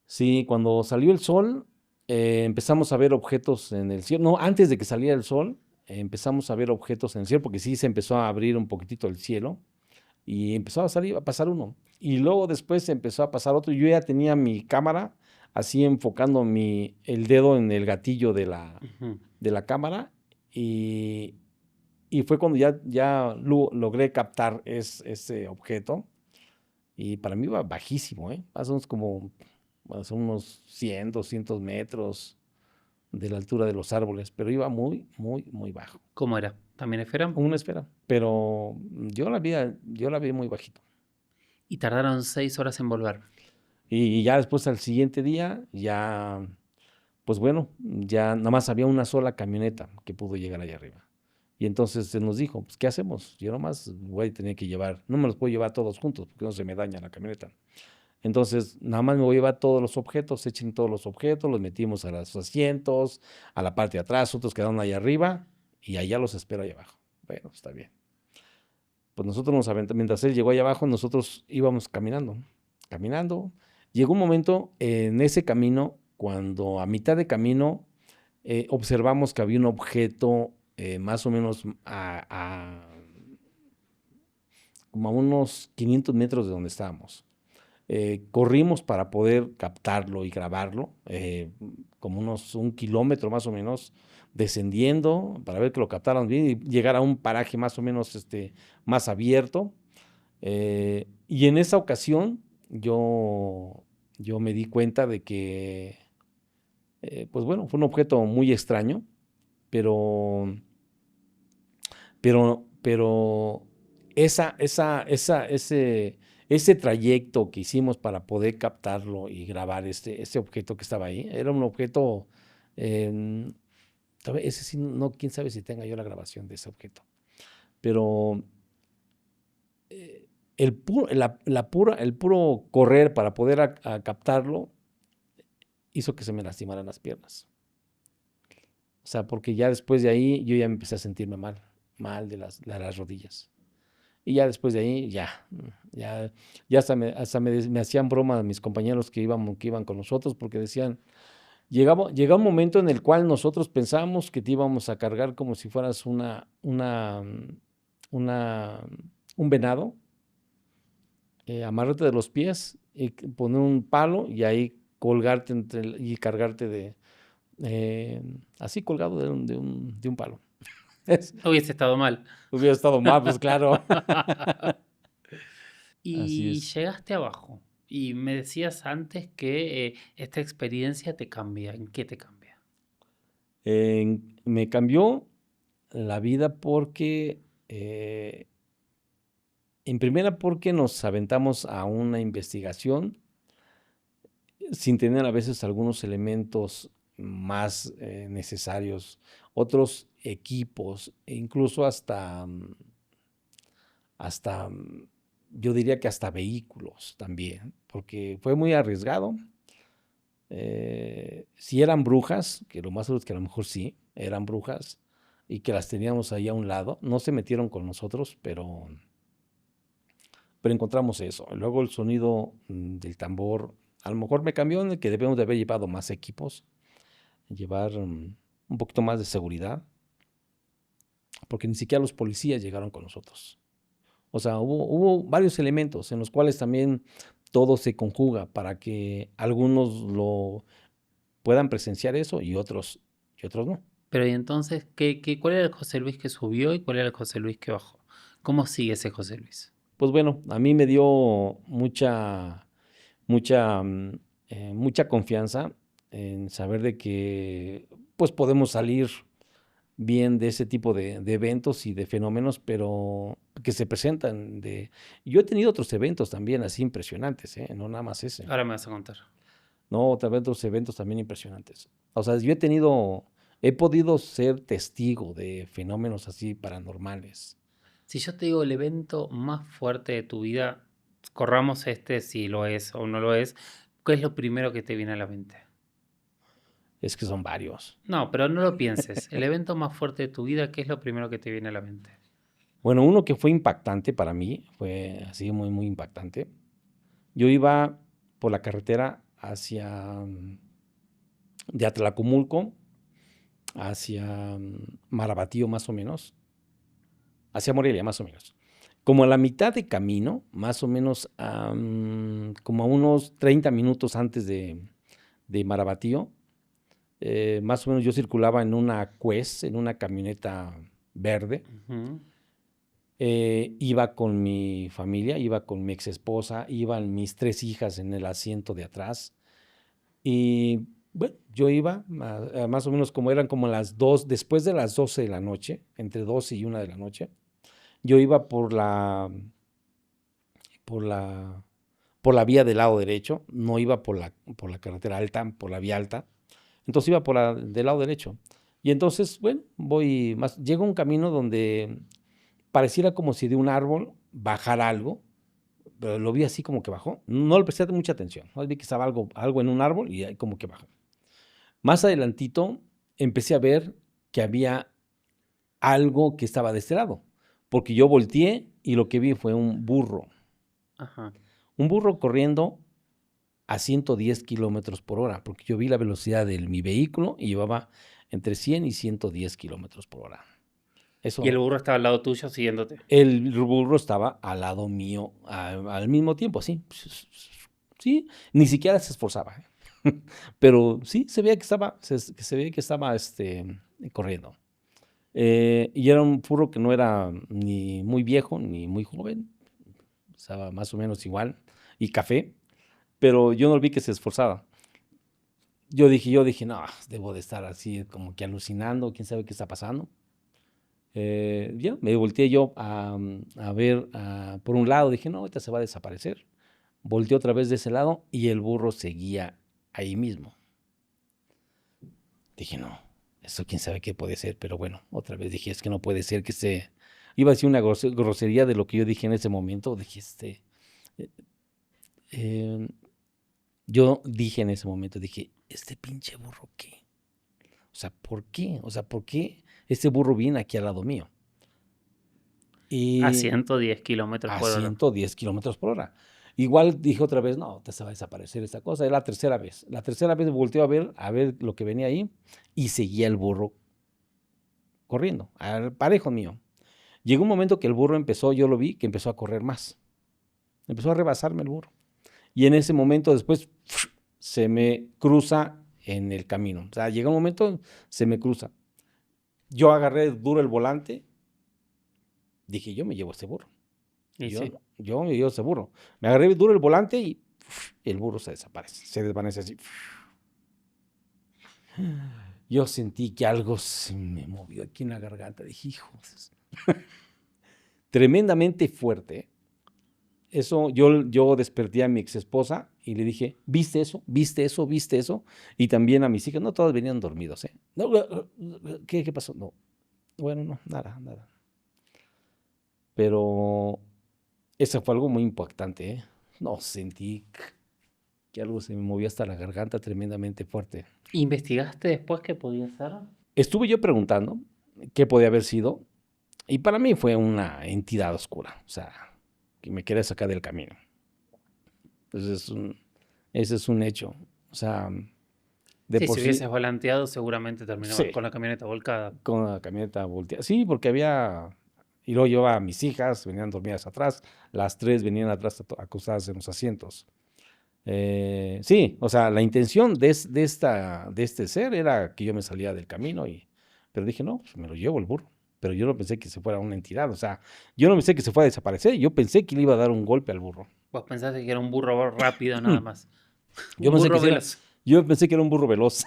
Speaker 3: Sí, cuando salió el sol, empezamos a ver objetos en el cielo. No, antes de que saliera el sol, empezamos a ver objetos en el cielo, porque sí se empezó a abrir un poquitito el cielo y empezó a pasar uno. Y luego después empezó a pasar otro. Yo ya tenía mi cámara así enfocando el dedo en el gatillo de la,
Speaker 2: Ujú.
Speaker 3: de la cámara y, y fue cuando ya logré captar ese objeto. Y para mí iba bajísimo, más o menos como unos 100, 200 metros de la altura de los árboles, pero iba muy, muy, muy bajo,
Speaker 2: ¿Cómo era? ¿También esfera?
Speaker 3: como una esfera. Pero yo la vi muy bajito.
Speaker 2: Y tardaron 6 horas en volver.
Speaker 3: Y ya después al siguiente día, pues bueno, ya nada más había una sola camioneta que pudo llegar allá arriba. Y entonces se nos dijo, pues, ¿qué hacemos? Yo nomás voy a tener que llevar, no me los puedo llevar todos juntos porque no se me daña la camioneta. Entonces, nada más me voy a llevar todos los objetos, echen todos los objetos, los metimos a los asientos, a la parte de atrás, otros quedaron ahí arriba y allá los espero allá abajo. Bueno, está bien. Pues nosotros nos aventamos, mientras él llegó allá abajo, nosotros íbamos caminando, caminando. Llegó un momento en ese camino, cuando a mitad de camino observamos que había un objeto más o menos como a unos 500 metros de donde estábamos. Corrimos para poder captarlo y grabarlo, como unos 1 kilómetro más o menos, descendiendo para ver que lo captaran bien y llegar a un paraje más o menos más abierto. Y en esa ocasión yo me di cuenta de que, pues bueno, fue un objeto muy extraño, pero, pero ese trayecto que hicimos para poder captarlo y grabar ese objeto que estaba ahí, era un objeto, ese sí, no, quién sabe si tenga yo la grabación de ese objeto, pero el puro correr para poder a captarlo hizo que se me lastimaran las piernas. O sea, porque ya después de ahí yo ya me empecé a sentirme mal de las rodillas. Y ya después de ahí, ya hasta me hacían broma mis compañeros que iban con nosotros, porque decían, llega un momento en el cual nosotros pensábamos que te íbamos a cargar como si fueras un venado, amarrarte de los pies y poner un palo y ahí colgarte y cargarte así colgado de un palo.
Speaker 2: No hubiese estado mal.
Speaker 3: Hubiera estado mal, pues claro. Así
Speaker 2: Y
Speaker 3: es.
Speaker 2: llegaste abajo. Y me decías antes que esta experiencia te cambia. ¿En qué te cambia?
Speaker 3: Me cambió la vida porque, en primera, porque nos aventamos a una investigación sin tener a veces algunos elementos más necesarios, otros equipos, e incluso hasta, yo diría que hasta vehículos también, porque fue muy arriesgado. Si eran brujas, que lo más seguro es que a lo mejor sí, eran brujas, y que las teníamos ahí a un lado, no se metieron con nosotros, pero encontramos eso. Luego el sonido del tambor, a lo mejor me cambió en el que debemos de haber llevado más equipos, llevar un poquito más de seguridad, porque ni siquiera los policías llegaron con nosotros. O sea, hubo varios elementos en los cuales también todo se conjuga para que algunos puedan presenciar eso y otros no.
Speaker 2: Pero y entonces, ¿cuál era el José Luis que subió y cuál era el José Luis que bajó? ¿Cómo sigue ese José Luis?
Speaker 3: Pues bueno, a mí me dio mucha confianza en saber de que pues podemos salir bien de ese tipo de eventos y de fenómenos, pero que se presentan. Yo he tenido otros eventos también así impresionantes, no nada más ese.
Speaker 2: Ahora me vas a contar.
Speaker 3: No, otros eventos también impresionantes. O sea, he podido ser testigo de fenómenos así paranormales.
Speaker 2: Si yo te digo el evento más fuerte de tu vida, corramos si lo es o no lo es, ¿qué es lo primero que te viene a la mente?
Speaker 3: Es que son varios.
Speaker 2: No, pero no lo pienses. El evento más fuerte de tu vida, ¿qué es lo primero que te viene a la mente?
Speaker 3: Bueno, uno que fue impactante para mí, fue así muy, muy impactante. Yo iba por la carretera de Atlacomulco hacia Marabatío más o menos, hacia Morelia más o menos. Como a la mitad de camino, más o menos como a unos 30 minutos antes de Marabatío, más o menos yo circulaba en una Quest, en una camioneta verde.
Speaker 2: Ujú.
Speaker 3: Iba con mi familia, iba con mi ex esposa, iban mis 3 hijas en el asiento de atrás. Y bueno, yo iba más o menos como eran como las 2, después de las 12 de la noche, entre 12 y 1 de la noche. Yo iba por la vía del lado derecho, no iba por la carretera alta, por la vía alta. Entonces iba del lado derecho. Y entonces, bueno, llego a un camino donde pareciera como si de un árbol bajara algo, pero lo vi así como que bajó. No le presté mucha atención. ¿No? Vi que estaba algo en un árbol y ahí como que bajó. Más adelantito empecé a ver que había algo que estaba de este lado, porque yo volteé y lo que vi fue un burro.
Speaker 2: Ajá.
Speaker 3: Un burro corriendo a 110 kilómetros por hora, porque yo vi la velocidad de mi vehículo y llevaba entre 100 y 110 kilómetros por hora.
Speaker 2: Y el
Speaker 3: Eso,
Speaker 2: burro estaba al lado tuyo siguiéndote.
Speaker 3: el burro estaba al lado mío al mismo tiempo, así. Sí, ni siquiera se esforzaba. Pero sí, se veía que estaba corriendo. Y era un burro que no era ni muy viejo ni muy joven. Estaba más o menos igual. Y café. Pero yo no vi que se esforzaba. Yo dije, no, debo de estar así como que alucinando, quién sabe qué está pasando. Ya, me volteé yo a ver por un lado, dije, no, ahorita se va a desaparecer. Volteé otra vez de ese lado y el burro seguía ahí mismo. Dije, no, eso quién sabe qué puede ser, pero bueno, otra vez dije, es que no puede ser que se... Iba a decir una grosería de lo que yo dije en ese momento, dije, eh, eh, yo dije en ese momento, dije, ¿este pinche burro qué? O sea, ¿por qué? O sea, ¿por qué este burro viene aquí al lado mío?
Speaker 2: A
Speaker 3: Y
Speaker 2: 110 kilómetros
Speaker 3: a
Speaker 2: por hora.
Speaker 3: 110 kilómetros por hora. Igual dije otra vez, no, te se va a desaparecer esta cosa. Es la tercera vez. La tercera vez volteó a ver lo que venía ahí y seguía el burro corriendo, al parejo mío. Llegó un momento que el burro yo lo vi, que empezó a correr más. Empezó a rebasarme el burro. Y en ese momento después se me cruza en el camino. O sea, llega un momento, se me cruza. Yo agarré duro el volante, dije, yo me llevo este burro.
Speaker 2: Y
Speaker 3: Yo,
Speaker 2: sí.
Speaker 3: yo me llevo ese burro. Me agarré duro el volante y el burro se desaparece, se desvanece así. Yo sentí que algo se me movió aquí en la garganta. Dije, hijos. Tremendamente fuerte. Eso, yo desperté a mi ex esposa y le dije, ¿viste eso? ¿Viste eso? ¿Viste eso? Y también a mis hijas, no todas venían dormidos, ¿eh? No, ¿qué pasó? No. Bueno, no, nada. Pero eso fue algo muy impactante, ¿eh? No, sentí que algo se me movió hasta la garganta tremendamente fuerte.
Speaker 2: ¿Investigaste después qué podía ser?
Speaker 3: Estuve yo preguntando qué podía haber sido y para mí fue una entidad oscura, o sea, que me quería sacar del camino. Entonces, ese es un hecho. O sea, de
Speaker 2: Sí,
Speaker 3: por
Speaker 2: si
Speaker 3: sí,
Speaker 2: hubieses volanteado seguramente terminabas
Speaker 3: sí,
Speaker 2: con la camioneta volcada.
Speaker 3: con la camioneta volteada. Sí, porque y luego llevaba a mis hijas, venían dormidas atrás, las 3 venían atrás acostadas en los asientos. Sí, o sea, la intención de este ser era que yo me salía del camino, pero dije, no, pues me lo llevo el burro. Pero yo no pensé que se fuera una entidad, o sea, yo no pensé que se fuera a desaparecer, yo pensé que le iba a dar un golpe al burro.
Speaker 2: Vos pensaste que era un burro rápido nada más.
Speaker 3: Yo
Speaker 2: Un
Speaker 3: pensé que
Speaker 2: burro
Speaker 3: sí era,
Speaker 2: veloz.
Speaker 3: yo pensé que era un burro veloz,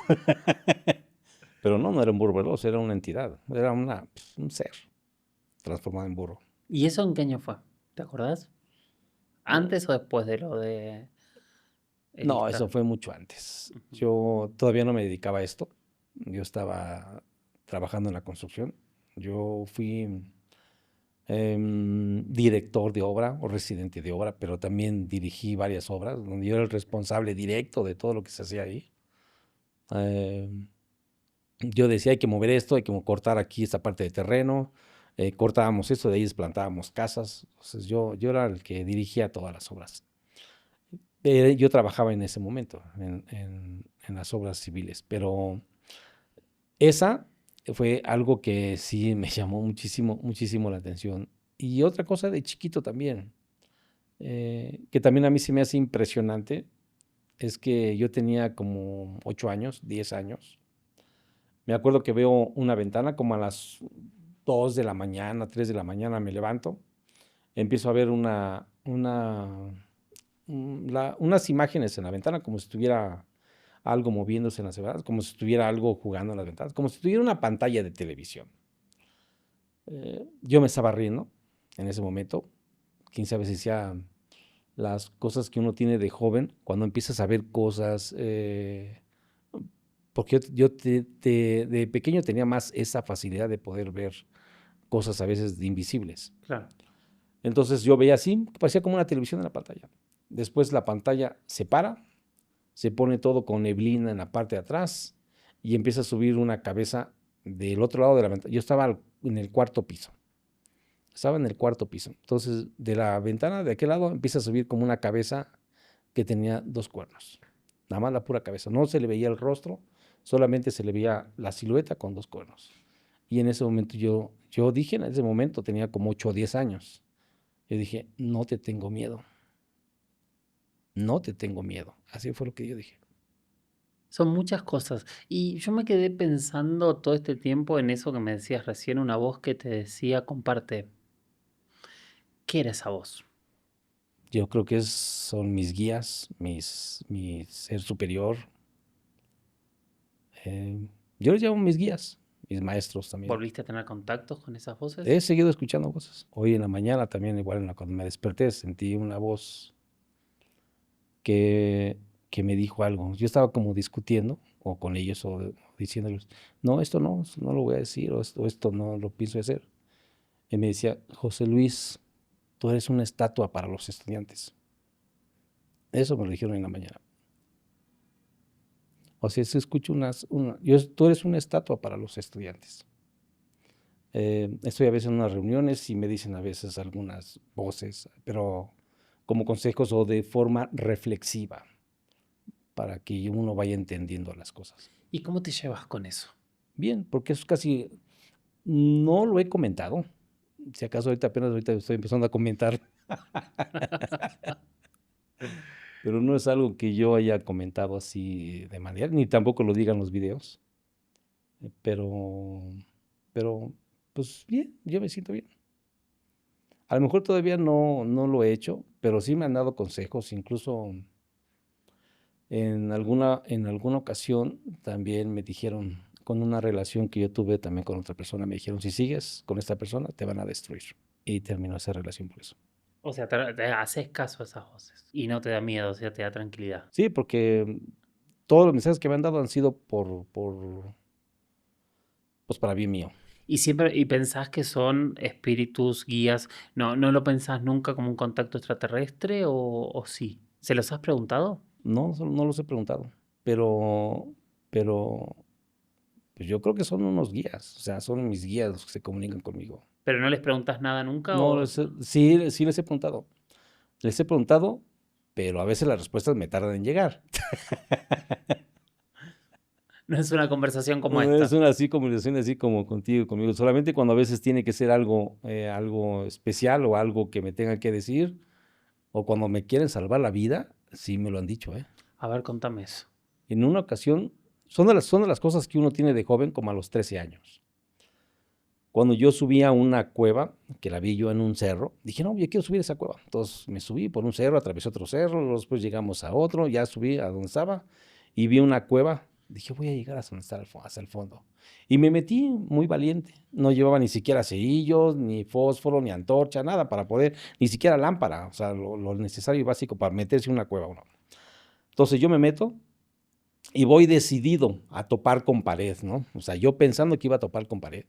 Speaker 3: pero no, no era un burro veloz, era una entidad, era pues, un ser transformado en burro.
Speaker 2: ¿Y eso en qué año fue? ¿Te acordás? ¿Antes o después de lo de
Speaker 3: No,
Speaker 2: Elista?
Speaker 3: eso fue mucho antes.
Speaker 2: Ujú.
Speaker 3: Yo todavía no me dedicaba a esto. Yo estaba trabajando en la construcción. Yo fui director de obra o residente de obra, pero también dirigí varias obras donde yo era el responsable directo de todo lo que se hacía ahí. Em, yo decía, hay que mover esto, hay que cortar aquí esta parte de terreno. Cortábamos esto, de ahí desplantábamos casas. Entonces yo era el que dirigía todas las obras. Yo trabajaba en ese momento, en las obras civiles, pero esa fue algo que sí me llamó muchísimo, muchísimo la atención. Y otra cosa de chiquito también, que también a mí se me hace impresionante, es que yo tenía como 8 años, 10 años. Me acuerdo que veo una ventana como a las 2 de la mañana, 3 de la mañana me levanto, empiezo a ver unas imágenes en la ventana como si estuviera algo moviéndose en las ventanas, como si estuviera algo jugando en las ventanas, como si tuviera una pantalla de televisión. Yo me estaba riendo en ese momento. Quién sabe si sea las cosas que uno tiene de joven, cuando empiezas a ver cosas. Porque de pequeño tenía más esa facilidad de poder ver cosas a veces invisibles.
Speaker 2: Claro.
Speaker 3: Entonces yo veía así, parecía como una televisión en la pantalla. Después la pantalla se para, se pone todo con neblina en la parte de atrás y empieza a subir una cabeza del otro lado de la ventana. Yo estaba en el cuarto piso. Estaba en el cuarto piso. Entonces, de la ventana de aquel lado empieza a subir como una cabeza que tenía 2 cuernos. Nada más la pura cabeza. No se le veía el rostro, solamente se le veía la silueta con 2 cuernos. Y en ese momento yo dije, en ese momento tenía como 8 o 10 años. Yo dije, no te tengo miedo. No te tengo miedo. Así fue lo que yo dije.
Speaker 2: Son muchas cosas. Y yo me quedé pensando todo este tiempo en eso que me decías recién, una voz que te decía, comparte. ¿Qué era esa voz?
Speaker 3: Yo creo que son mis guías, mi ser superior. Yo les llamo mis guías, mis maestros también.
Speaker 2: ¿Volviste a tener contactos con esas voces?
Speaker 3: He seguido escuchando voces. Hoy en la mañana también, igual cuando me desperté, sentí una voz que, que me dijo algo. Yo estaba como discutiendo o con ellos o diciéndoles, no, esto no lo voy a decir o esto no lo pienso hacer. Y me decía, José Luis, tú eres una estatua para los estudiantes. Eso me lo dijeron en la mañana. O sea, se escucha tú eres una estatua para los estudiantes. Estoy a veces en unas reuniones y me dicen a veces algunas voces, pero como consejos o de forma reflexiva, para que uno vaya entendiendo las cosas.
Speaker 2: ¿Y cómo te llevas con eso?
Speaker 3: Bien, porque eso casi no lo he comentado. Si acaso apenas ahorita estoy empezando a comentar, pero no es algo que yo haya comentado así de manera, ni tampoco lo digan los videos. Pero, pues bien, yo me siento bien. A lo mejor todavía no lo he hecho, pero sí me han dado consejos, incluso en alguna ocasión también me dijeron, con una relación que yo tuve también con otra persona, me dijeron, si sigues con esta persona, te van a destruir. Y terminó esa relación por eso.
Speaker 2: O sea, te haces caso a esas voces y no te da miedo, o sea, te da tranquilidad.
Speaker 3: Sí, porque todos los mensajes que me han dado han sido pues para bien mío.
Speaker 2: Y siempre, y pensás que son espíritus, guías, no lo pensás nunca como un contacto extraterrestre o sí. ¿Se los has preguntado?
Speaker 3: No los he preguntado, pero pues yo creo que son unos guías, o sea, son mis guías los que se comunican conmigo.
Speaker 2: ¿Pero no les preguntas nada nunca
Speaker 3: No,
Speaker 2: o
Speaker 3: sí les he preguntado. Les he preguntado, pero a veces las respuestas me tardan en llegar.
Speaker 2: no es una conversación como
Speaker 3: No es
Speaker 2: esta?
Speaker 3: una así conversación así como contigo y conmigo. Solamente cuando a veces tiene que ser algo especial o algo que me tengan que decir, o cuando me quieren salvar la vida, Sí, me lo han dicho, ¿eh?
Speaker 2: A ver, contame eso.
Speaker 3: En una ocasión, son de las cosas que uno tiene de joven como a los 13 años. Cuando yo subí a una cueva, que la vi yo en un cerro, dije, no, yo quiero subir a esa cueva. Entonces me subí por un cerro, atravesé otro cerro, luego después llegamos a otro, ya subí a donde estaba y vi una cueva. Dije, voy a llegar hasta donde está hasta el fondo. Y me metí muy valiente. No llevaba ni siquiera cerillos, ni fósforo, ni antorcha, nada para poder, ni siquiera lámpara, o sea, lo necesario y básico para meterse en una cueva uno. Entonces yo me meto y voy decidido a topar con pared, ¿no? O sea, yo pensando que iba a topar con pared.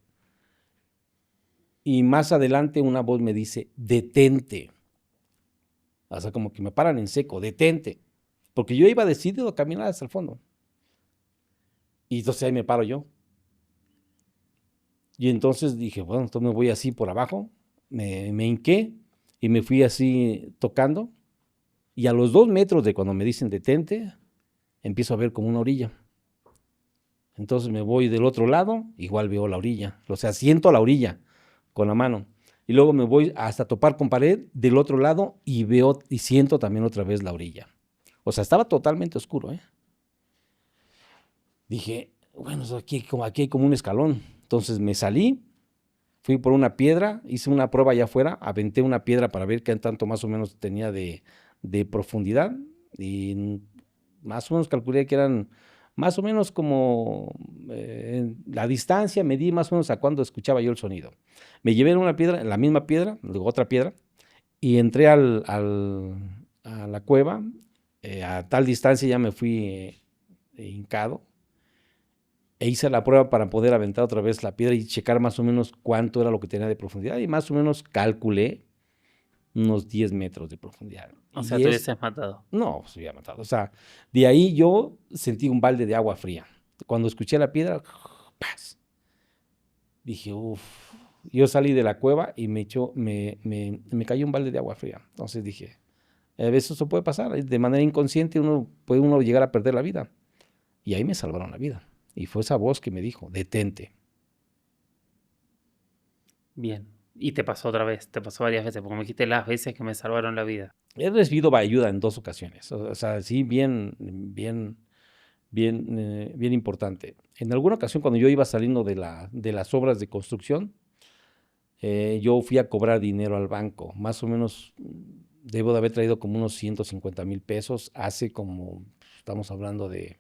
Speaker 3: Y más adelante una voz me dice, detente. O sea, como que me paran en seco, detente. Porque yo iba decidido a caminar hasta el fondo. Y entonces ahí me paro yo. Y entonces dije, bueno, entonces me voy así por abajo. Me hinqué y me fui así tocando. Y a los 2 metros de cuando me dicen detente, empiezo a ver como una orilla. Entonces me voy del otro lado, igual veo la orilla. O sea, siento la orilla con la mano. Y luego me voy hasta topar con pared del otro lado y veo y siento también otra vez la orilla. O sea, estaba totalmente oscuro, ¿eh? Dije, bueno, aquí hay como un escalón. Entonces me salí, fui por una piedra, hice una prueba allá afuera, aventé una piedra para ver qué tanto más o menos tenía de profundidad y más o menos calculé que eran más o menos como la distancia, medí más o menos a cuándo escuchaba yo el sonido. Me llevé en una piedra, en la misma piedra, luego otra piedra, y entré a la cueva. A tal distancia ya me fui hincado e hice la prueba para poder aventar otra vez la piedra y checar más o menos cuánto era lo que tenía de profundidad. Y más o menos calculé unos 10 metros de profundidad.
Speaker 2: O sea,
Speaker 3: Y
Speaker 2: te
Speaker 3: es,
Speaker 2: hubieses matado.
Speaker 3: no, se había matado. O sea, de ahí yo sentí un balde de agua fría. Cuando escuché la piedra, ¡paz! Dije, uff. Yo salí de la cueva y me cayó un balde de agua fría. Entonces dije, a veces eso puede pasar. De manera inconsciente puede uno llegar a perder la vida. Y ahí me salvaron la vida. Y fue esa voz que me dijo, detente.
Speaker 2: Bien. Y te pasó otra vez, te pasó varias veces, porque me dijiste las veces que me salvaron la vida.
Speaker 3: He recibido ayuda en 2 ocasiones. O sea, sí, bien importante. En alguna ocasión, cuando yo iba saliendo de las obras de construcción, yo fui a cobrar dinero al banco. Más o menos debo de haber traído como unos 150,000 pesos hace como, estamos hablando de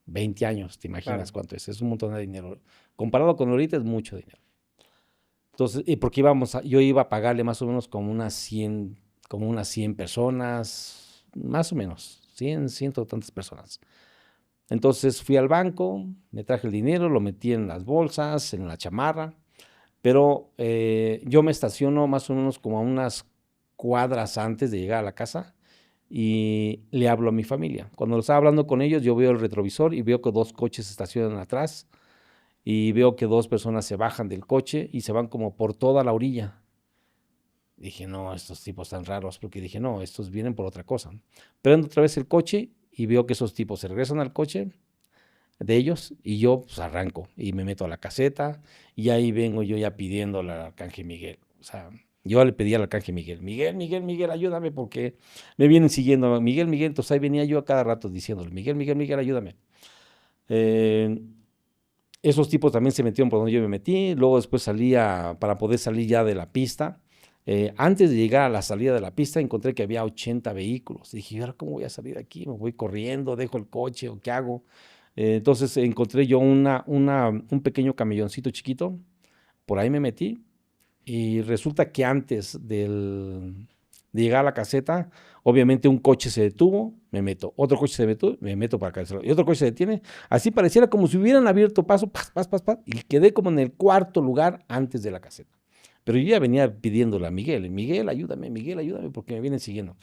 Speaker 3: 20 años, ¿te imaginas
Speaker 2: Claro.
Speaker 3: cuánto es? Es un montón de dinero. Comparado con ahorita es mucho dinero. Entonces, porque yo iba a pagarle más o menos como unas 100 personas, más o menos, 100, ciento tantas personas. Entonces fui al banco, me traje el dinero, lo metí en las bolsas, en la chamarra, pero yo me estaciono más o menos como a unas cuadras antes de llegar a la casa y le hablo a mi familia. Cuando estaba hablando con ellos, yo veo el retrovisor y veo que 2 coches se estacionan atrás y veo que 2 personas se bajan del coche y se van como por toda la orilla. Dije, no, estos tipos están raros, porque dije, no, estos vienen por otra cosa. Prendo otra vez el coche y veo que esos tipos se regresan al coche de ellos y yo pues arranco y me meto a la caseta y ahí vengo yo ya pidiéndole al arcángel Miguel. O sea, yo le pedí al arcángel Miguel, Miguel, ayúdame porque me vienen siguiendo. Miguel, entonces ahí venía yo a cada rato diciéndole, Miguel, ayúdame. Esos tipos también se metieron por donde yo me metí, luego después para poder salir ya de la pista. Antes de llegar a la salida de la pista encontré que había 80 vehículos. Dije, ¿ahora cómo voy a salir de aquí? ¿Me voy corriendo? ¿Dejo el coche o qué hago? Entonces encontré yo un pequeño camelloncito chiquito, por ahí me metí y resulta que antes de llegar a la caseta, obviamente un coche se detuvo, me meto, otro coche se detuvo, me meto para acá, y otro coche se detiene, así pareciera como si hubieran abierto paso, y quedé como en el 4.º lugar antes de la caseta. Pero yo ya venía pidiéndole a Miguel, ayúdame, porque me vienen siguiendo.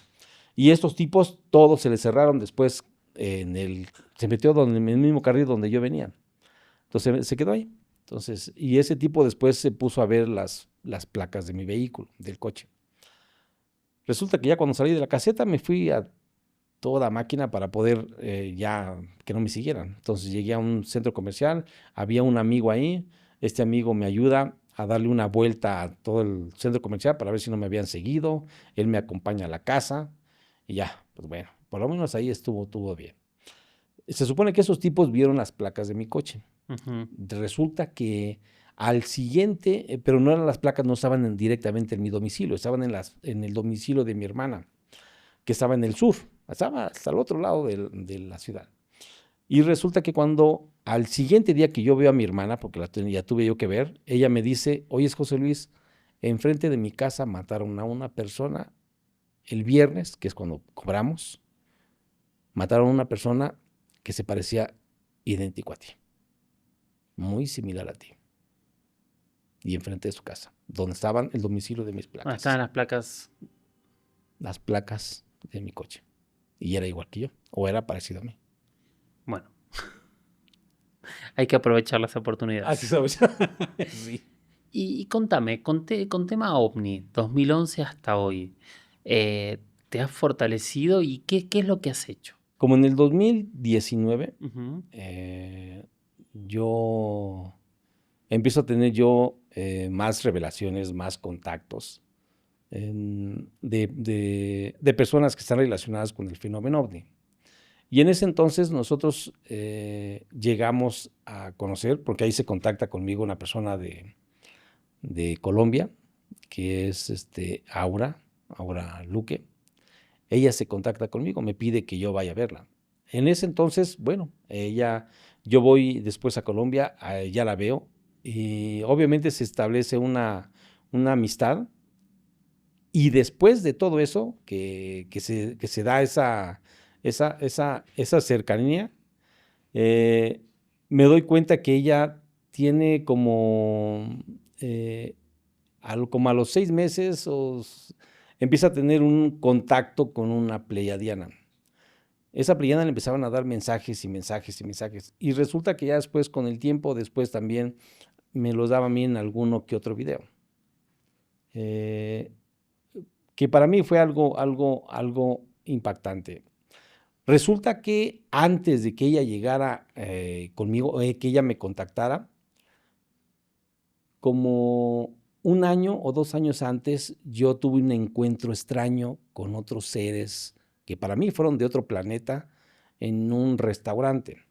Speaker 3: Y estos tipos, todos se les cerraron después, se metió en el mismo carril donde yo venía. Entonces se quedó ahí. Entonces, y ese tipo después se puso a ver las placas de mi vehículo, del coche. Resulta que ya cuando salí de la caseta me fui a toda máquina para poder ya que no me siguieran. Entonces llegué a un centro comercial, había un amigo ahí, este amigo me ayuda a darle una vuelta a todo el centro comercial para ver si no me habían seguido, él me acompaña a la casa y ya, pues bueno, Por lo menos ahí estuvo bien. Se supone que esos tipos vieron las placas de mi coche.
Speaker 2: Ujú.
Speaker 3: Resulta que al siguiente, pero no eran las placas, no estaban directamente en mi domicilio, estaban en el domicilio de mi hermana, que estaba en el sur, estaba hasta el otro lado de la ciudad. Y resulta que cuando al siguiente día que yo veo a mi hermana, porque ya tuve yo que ver, ella me dice, oye, José Luis, enfrente de mi casa mataron a una persona el viernes, que es cuando cobramos, mataron a una persona que se parecía idéntico a ti, muy similar a ti, y enfrente de su casa, donde estaban el domicilio de mis placas.
Speaker 2: Estaban las placas.
Speaker 3: Las placas de mi coche. Y era igual que yo, o era parecido a mí.
Speaker 2: Bueno, hay que aprovechar las oportunidades.
Speaker 3: Así sabes. Sí.
Speaker 2: Y contame, con tema OVNI, 2011 hasta hoy, ¿te has fortalecido y qué es lo que has hecho?
Speaker 3: Como en el 2019,
Speaker 2: Ujú.
Speaker 3: yo empiezo a tener yo más revelaciones, más contactos de personas que están relacionadas con el fenómeno OVNI. Y en ese entonces nosotros llegamos a conocer, porque ahí se contacta conmigo una persona de Colombia, que es Aura Luque. Ella se contacta conmigo, me pide que yo vaya a verla. En ese entonces, bueno, yo voy después a Colombia, ya la veo, y obviamente se establece una amistad, y después de todo eso, que se da esa cercanía, me doy cuenta que ella tiene como a los 6 meses empieza a tener un contacto con una pleiadiana. Esa pleiadiana le empezaban a dar mensajes y mensajes y mensajes. Y resulta que ya después, con el tiempo, después también me los daba a mí en alguno que otro video. Que para mí fue algo impactante. Resulta que antes de que ella llegara conmigo, que ella me contactara, como 1 año o 2 años antes, yo tuve un encuentro extraño con otros seres que para mí fueron de otro planeta en un restaurante.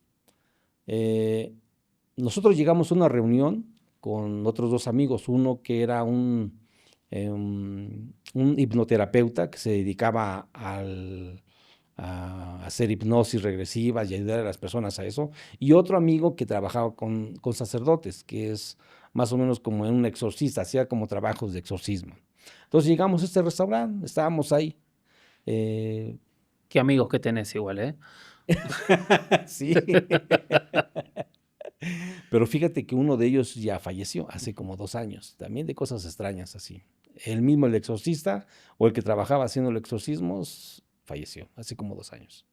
Speaker 3: Nosotros llegamos a una reunión con otros 2 amigos, uno que era un hipnoterapeuta que se dedicaba a hacer hipnosis regresivas y ayudar a las personas a eso, y otro amigo que trabajaba con sacerdotes, que es más o menos como un exorcista, hacía como trabajos de exorcismo. Entonces llegamos a este restaurante, estábamos ahí.
Speaker 2: Qué amigos que tenés igual, ¿eh?
Speaker 3: Sí. Pero fíjate que uno de ellos ya falleció hace como 2 años, también de cosas extrañas así. El mismo, el exorcista, o el que trabajaba haciendo los exorcismos, falleció hace como 2 años.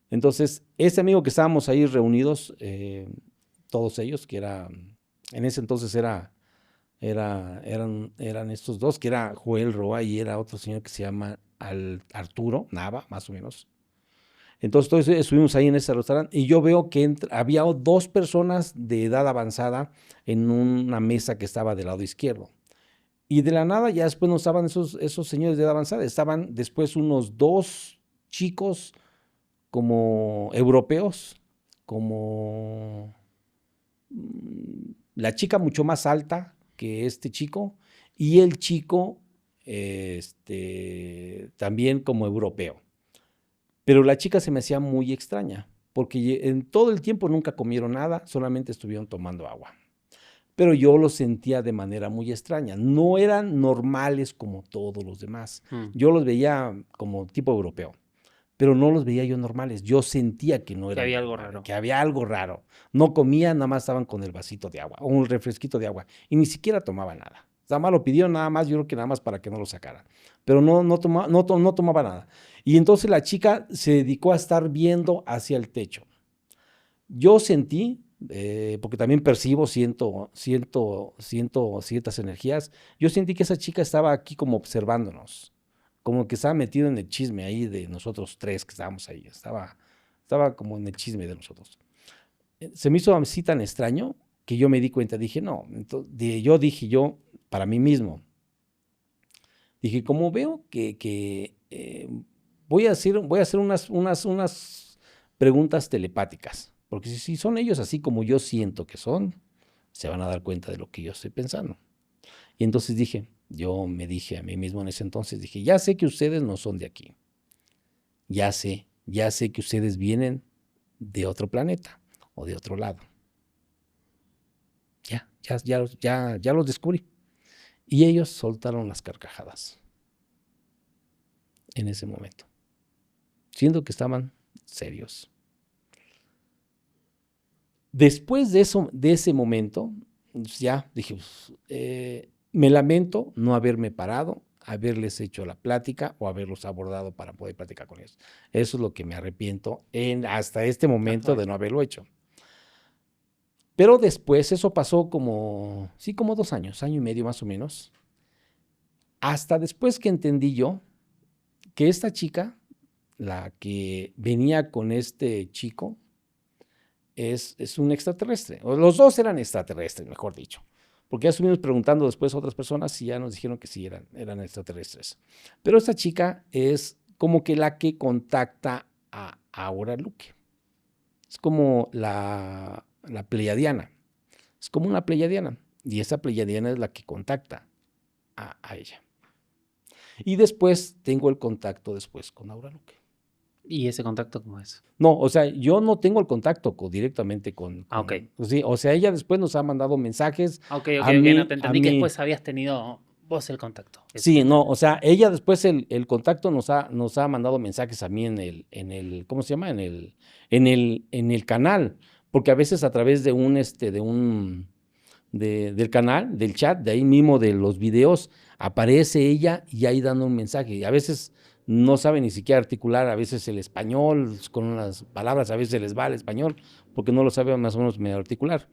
Speaker 3: Entonces, ese amigo que estábamos ahí reunidos, todos ellos, que en ese entonces eran estos dos, que era Joel Roa y era otro señor que se llama Arturo Nava, más o menos. Entonces, todos estuvimos ahí en ese restaurante y yo veo que había 2 personas de edad avanzada en una mesa que estaba del lado izquierdo. Y de la nada, ya después no estaban esos señores de edad avanzada, estaban después unos 2 chicos como europeos, como la chica mucho más alta que este chico y el chico también como europeo. Pero la chica se me hacía muy extraña, porque en todo el tiempo nunca comieron nada, solamente estuvieron tomando agua. Pero yo los sentía de manera muy extraña. No eran normales como todos los demás. Yo los veía como tipo europeo, pero no los veía yo normales. Yo sentía que no
Speaker 2: Que
Speaker 3: eran
Speaker 2: había algo
Speaker 3: normales,
Speaker 2: raro.
Speaker 3: que había algo raro. No comían, nada más estaban con el vasito de agua o un refresquito de agua y ni siquiera tomaban nada. Nada más lo pidieron nada más, yo creo que nada más para que no lo sacaran. Pero no tomaba nada. Y entonces la chica se dedicó a estar viendo hacia el techo. Yo sentí, porque también percibo, siento ciertas energías, yo sentí que esa chica estaba aquí como observándonos, como que estaba metido en el chisme ahí de nosotros 3 que estábamos ahí, estaba como en el chisme de nosotros. Se me hizo así tan extraño que yo me di cuenta, dije, no, dije yo para mí mismo, dije, como veo que voy a hacer unas preguntas telepáticas, porque si son ellos así como yo siento que son, se van a dar cuenta de lo que yo estoy pensando. Y entonces yo me dije a mí mismo en ese entonces, dije, ya sé que ustedes no son de aquí, ya sé que ustedes vienen de otro planeta o de otro lado. Ya los descubrí. Y ellos soltaron las carcajadas en ese momento, siendo que estaban serios. Después de ese momento, ya dije, me lamento no haberme parado, haberles hecho la plática o haberlos abordado para poder platicar con ellos. Eso es lo que me arrepiento hasta este momento de no haberlo hecho. Pero después, eso pasó como 2 años, año y medio más o menos, hasta después que entendí yo que esta chica, la que venía con este chico, es un extraterrestre. O los dos eran extraterrestres, mejor dicho. Porque ya estuvimos preguntando después a otras personas y ya nos dijeron que sí eran extraterrestres. Pero esta chica es como que la que contacta a Aura Luque. Es como la pleiadiana. Es como una pleiadiana. Y esa pleiadiana es la que contacta a ella. Y después tengo el contacto después con Aura Luque.
Speaker 2: ¿Y ese contacto cómo es?
Speaker 3: No, o sea, yo no tengo el contacto directamente con
Speaker 2: ok.
Speaker 3: Sí, o sea, ella después nos ha mandado mensajes
Speaker 2: Ok,
Speaker 3: a mí,
Speaker 2: no te entendí que después habías tenido vos el contacto.
Speaker 3: Sí, no, o sea, ella después el contacto nos ha mandado mensajes a mí en el ¿cómo se llama? En el canal, porque a veces a través del canal, del chat, de ahí mismo de los videos, aparece ella y ahí dando un mensaje. Y a veces no sabe ni siquiera articular, a veces el español, con unas palabras, a veces se les va el español, porque no lo sabe más o menos medio articular.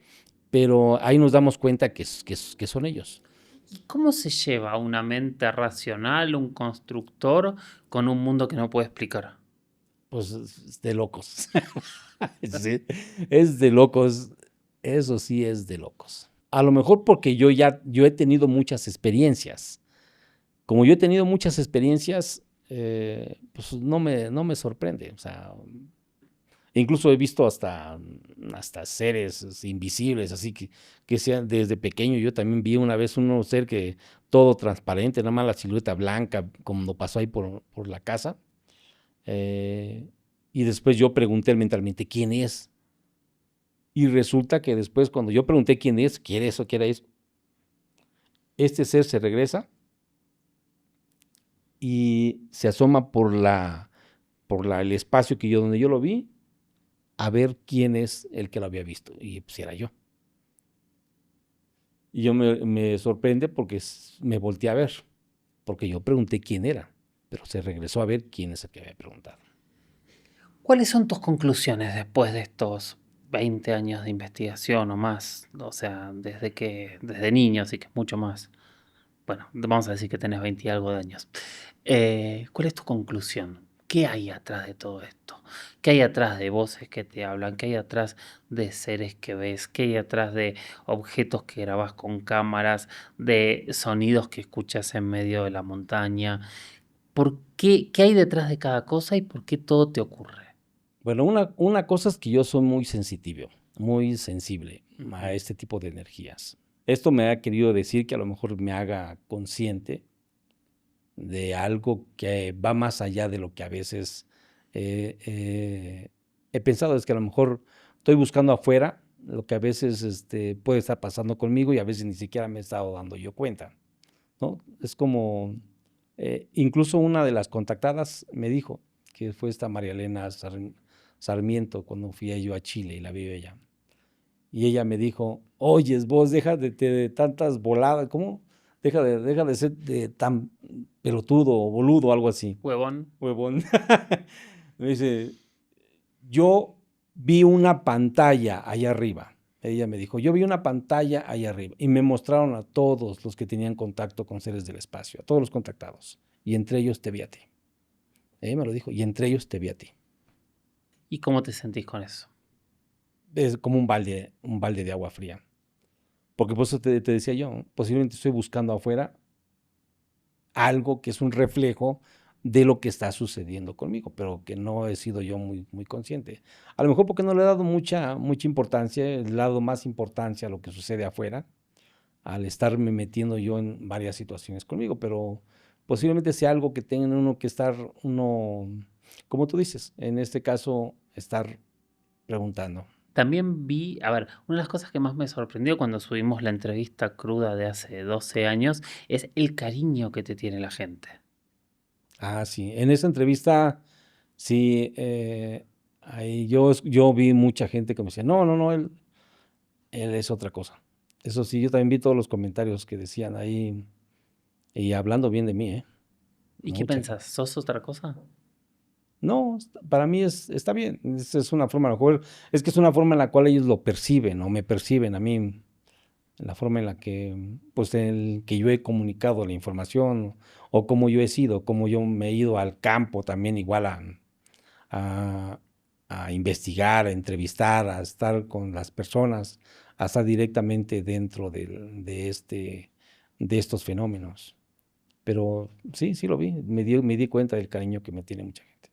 Speaker 3: Pero ahí nos damos cuenta que son ellos.
Speaker 2: ¿Y cómo se lleva una mente racional, un constructor, con un mundo que no puede explicar?
Speaker 3: Pues es de locos. Sí, es de locos. Eso sí es de locos. A lo mejor porque yo he tenido muchas experiencias. Como yo he tenido muchas experiencias, pues no me sorprende. O sea, incluso he visto hasta seres invisibles, así que sean desde pequeño. Yo también vi una vez un ser que todo transparente, nada más la silueta blanca, como pasó ahí por la casa. Y después yo pregunté mentalmente, ¿quién es? Y resulta que después cuando yo pregunté quién es, quiere eso, este ser se regresa y se asoma por el espacio donde yo lo vi, a ver quién es el que lo había visto. Y pues era yo. Y yo me sorprende porque me volteé a ver, porque yo pregunté quién era, pero se regresó a ver quién es el que había preguntado.
Speaker 2: ¿Cuáles son tus conclusiones después de estos 20 años de investigación o más? O sea, desde niño, así que es mucho más. Bueno, vamos a decir que tenés 20 y algo de años. ¿Cuál es tu conclusión? ¿Qué hay atrás de todo esto? ¿Qué hay atrás de voces que te hablan? ¿Qué hay atrás de seres que ves? ¿Qué hay atrás de objetos que grabas con cámaras? ¿De sonidos que escuchas en medio de la montaña? ¿Qué hay detrás de cada cosa y por qué todo te ocurre?
Speaker 3: Bueno, una cosa es que yo soy muy sensitivo, muy sensible a este tipo de energías. Esto me ha querido decir que a lo mejor me haga consciente de algo que va más allá de lo que a veces he pensado. Es que a lo mejor estoy buscando afuera lo que a veces puede estar pasando conmigo y a veces ni siquiera me he estado dando yo cuenta, ¿no? Es como, incluso una de las contactadas me dijo, que fue esta María Elena Sarmiento, cuando fui yo a Chile y la vi ella. Y ella me dijo, oyes vos, deja de tantas voladas, ¿cómo? Deja de ser tan pelotudo o boludo, algo así.
Speaker 2: Huevón.
Speaker 3: Me dice, yo vi una pantalla allá arriba. Ella me dijo, yo vi una pantalla allá arriba. Y me mostraron a todos los que tenían contacto con seres del espacio, a todos los contactados. Y entre ellos te vi a ti. Ella me lo dijo, y entre ellos te vi a ti.
Speaker 2: ¿Y cómo te sentís con eso?
Speaker 3: Es como un balde de agua fría. Porque por eso te decía yo, posiblemente estoy buscando afuera algo que es un reflejo de lo que está sucediendo conmigo, pero que no he sido yo muy consciente. A lo mejor porque no le he dado mucha importancia, le he dado más importancia a lo que sucede afuera, al estarme metiendo yo en varias situaciones conmigo, pero posiblemente sea algo que tenga uno que estar, como tú dices, en este caso, estar preguntando.
Speaker 2: También vi, a ver, una de las cosas que más me sorprendió cuando subimos la entrevista cruda de hace 12 años es el cariño que te tiene la gente.
Speaker 3: Ah, sí, en esa entrevista, sí, ahí yo vi mucha gente que me decía, no, él es otra cosa. Eso sí, yo también vi todos los comentarios que decían ahí y hablando bien de mí, ¿eh?
Speaker 2: ¿Y qué
Speaker 3: Mucha gente.
Speaker 2: pensás? ¿Sos otra cosa?
Speaker 3: No, para mí está bien. Es una forma, a lo mejor, es que es una forma en la cual ellos lo perciben o me perciben a mí, la forma en la que, pues, que yo he comunicado la información o cómo yo he sido, cómo yo me he ido al campo también igual a, a investigar, a entrevistar, a estar con las personas, a estar directamente dentro de estos fenómenos. Pero sí lo vi, me di cuenta del cariño que me tiene mucha gente.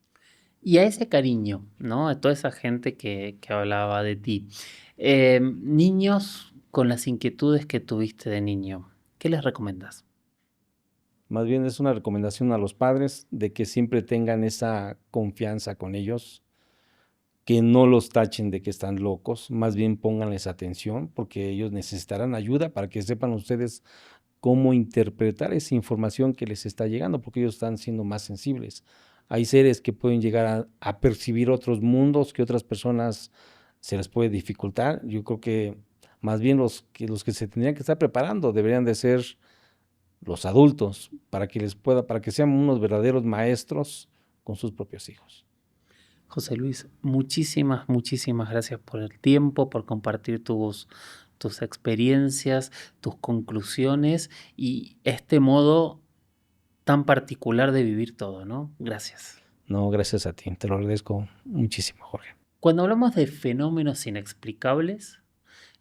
Speaker 2: Y a ese cariño, ¿no? A toda esa gente que hablaba de ti. Niños con las inquietudes que tuviste de niño, ¿qué les recomendás?
Speaker 3: Más bien es una recomendación a los padres de que siempre tengan esa confianza con ellos, que no los tachen de que están locos, más bien pónganles atención porque ellos necesitarán ayuda para que sepan ustedes cómo interpretar esa información que les está llegando, porque ellos están siendo más sensibles. Hay seres que pueden llegar a percibir otros mundos que otras personas se les puede dificultar. Yo creo que más bien los que se tendrían que estar preparando deberían de ser los adultos para que sean unos verdaderos maestros con sus propios hijos.
Speaker 2: José Luis, muchísimas gracias por el tiempo, por compartir tus experiencias, tus conclusiones y este modo tan particular de vivir todo, ¿no? Gracias.
Speaker 3: No, gracias a ti, te lo agradezco muchísimo, Jorge.
Speaker 2: Cuando hablamos de fenómenos inexplicables,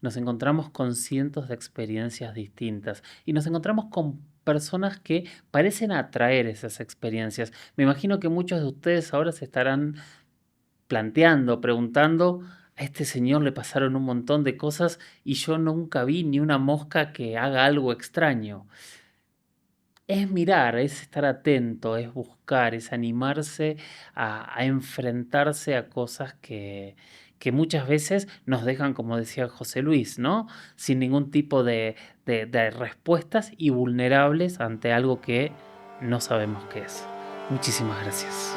Speaker 2: nos encontramos con cientos de experiencias distintas y nos encontramos con personas que parecen atraer esas experiencias. Me imagino que muchos de ustedes ahora se estarán planteando, preguntando, a este señor le pasaron un montón de cosas y yo nunca vi ni una mosca que haga algo extraño. Es mirar, es estar atento, es buscar, es animarse a enfrentarse a cosas que muchas veces nos dejan, como decía José Luis, ¿no? Sin ningún tipo de respuestas y vulnerables ante algo que no sabemos qué es. Muchísimas gracias.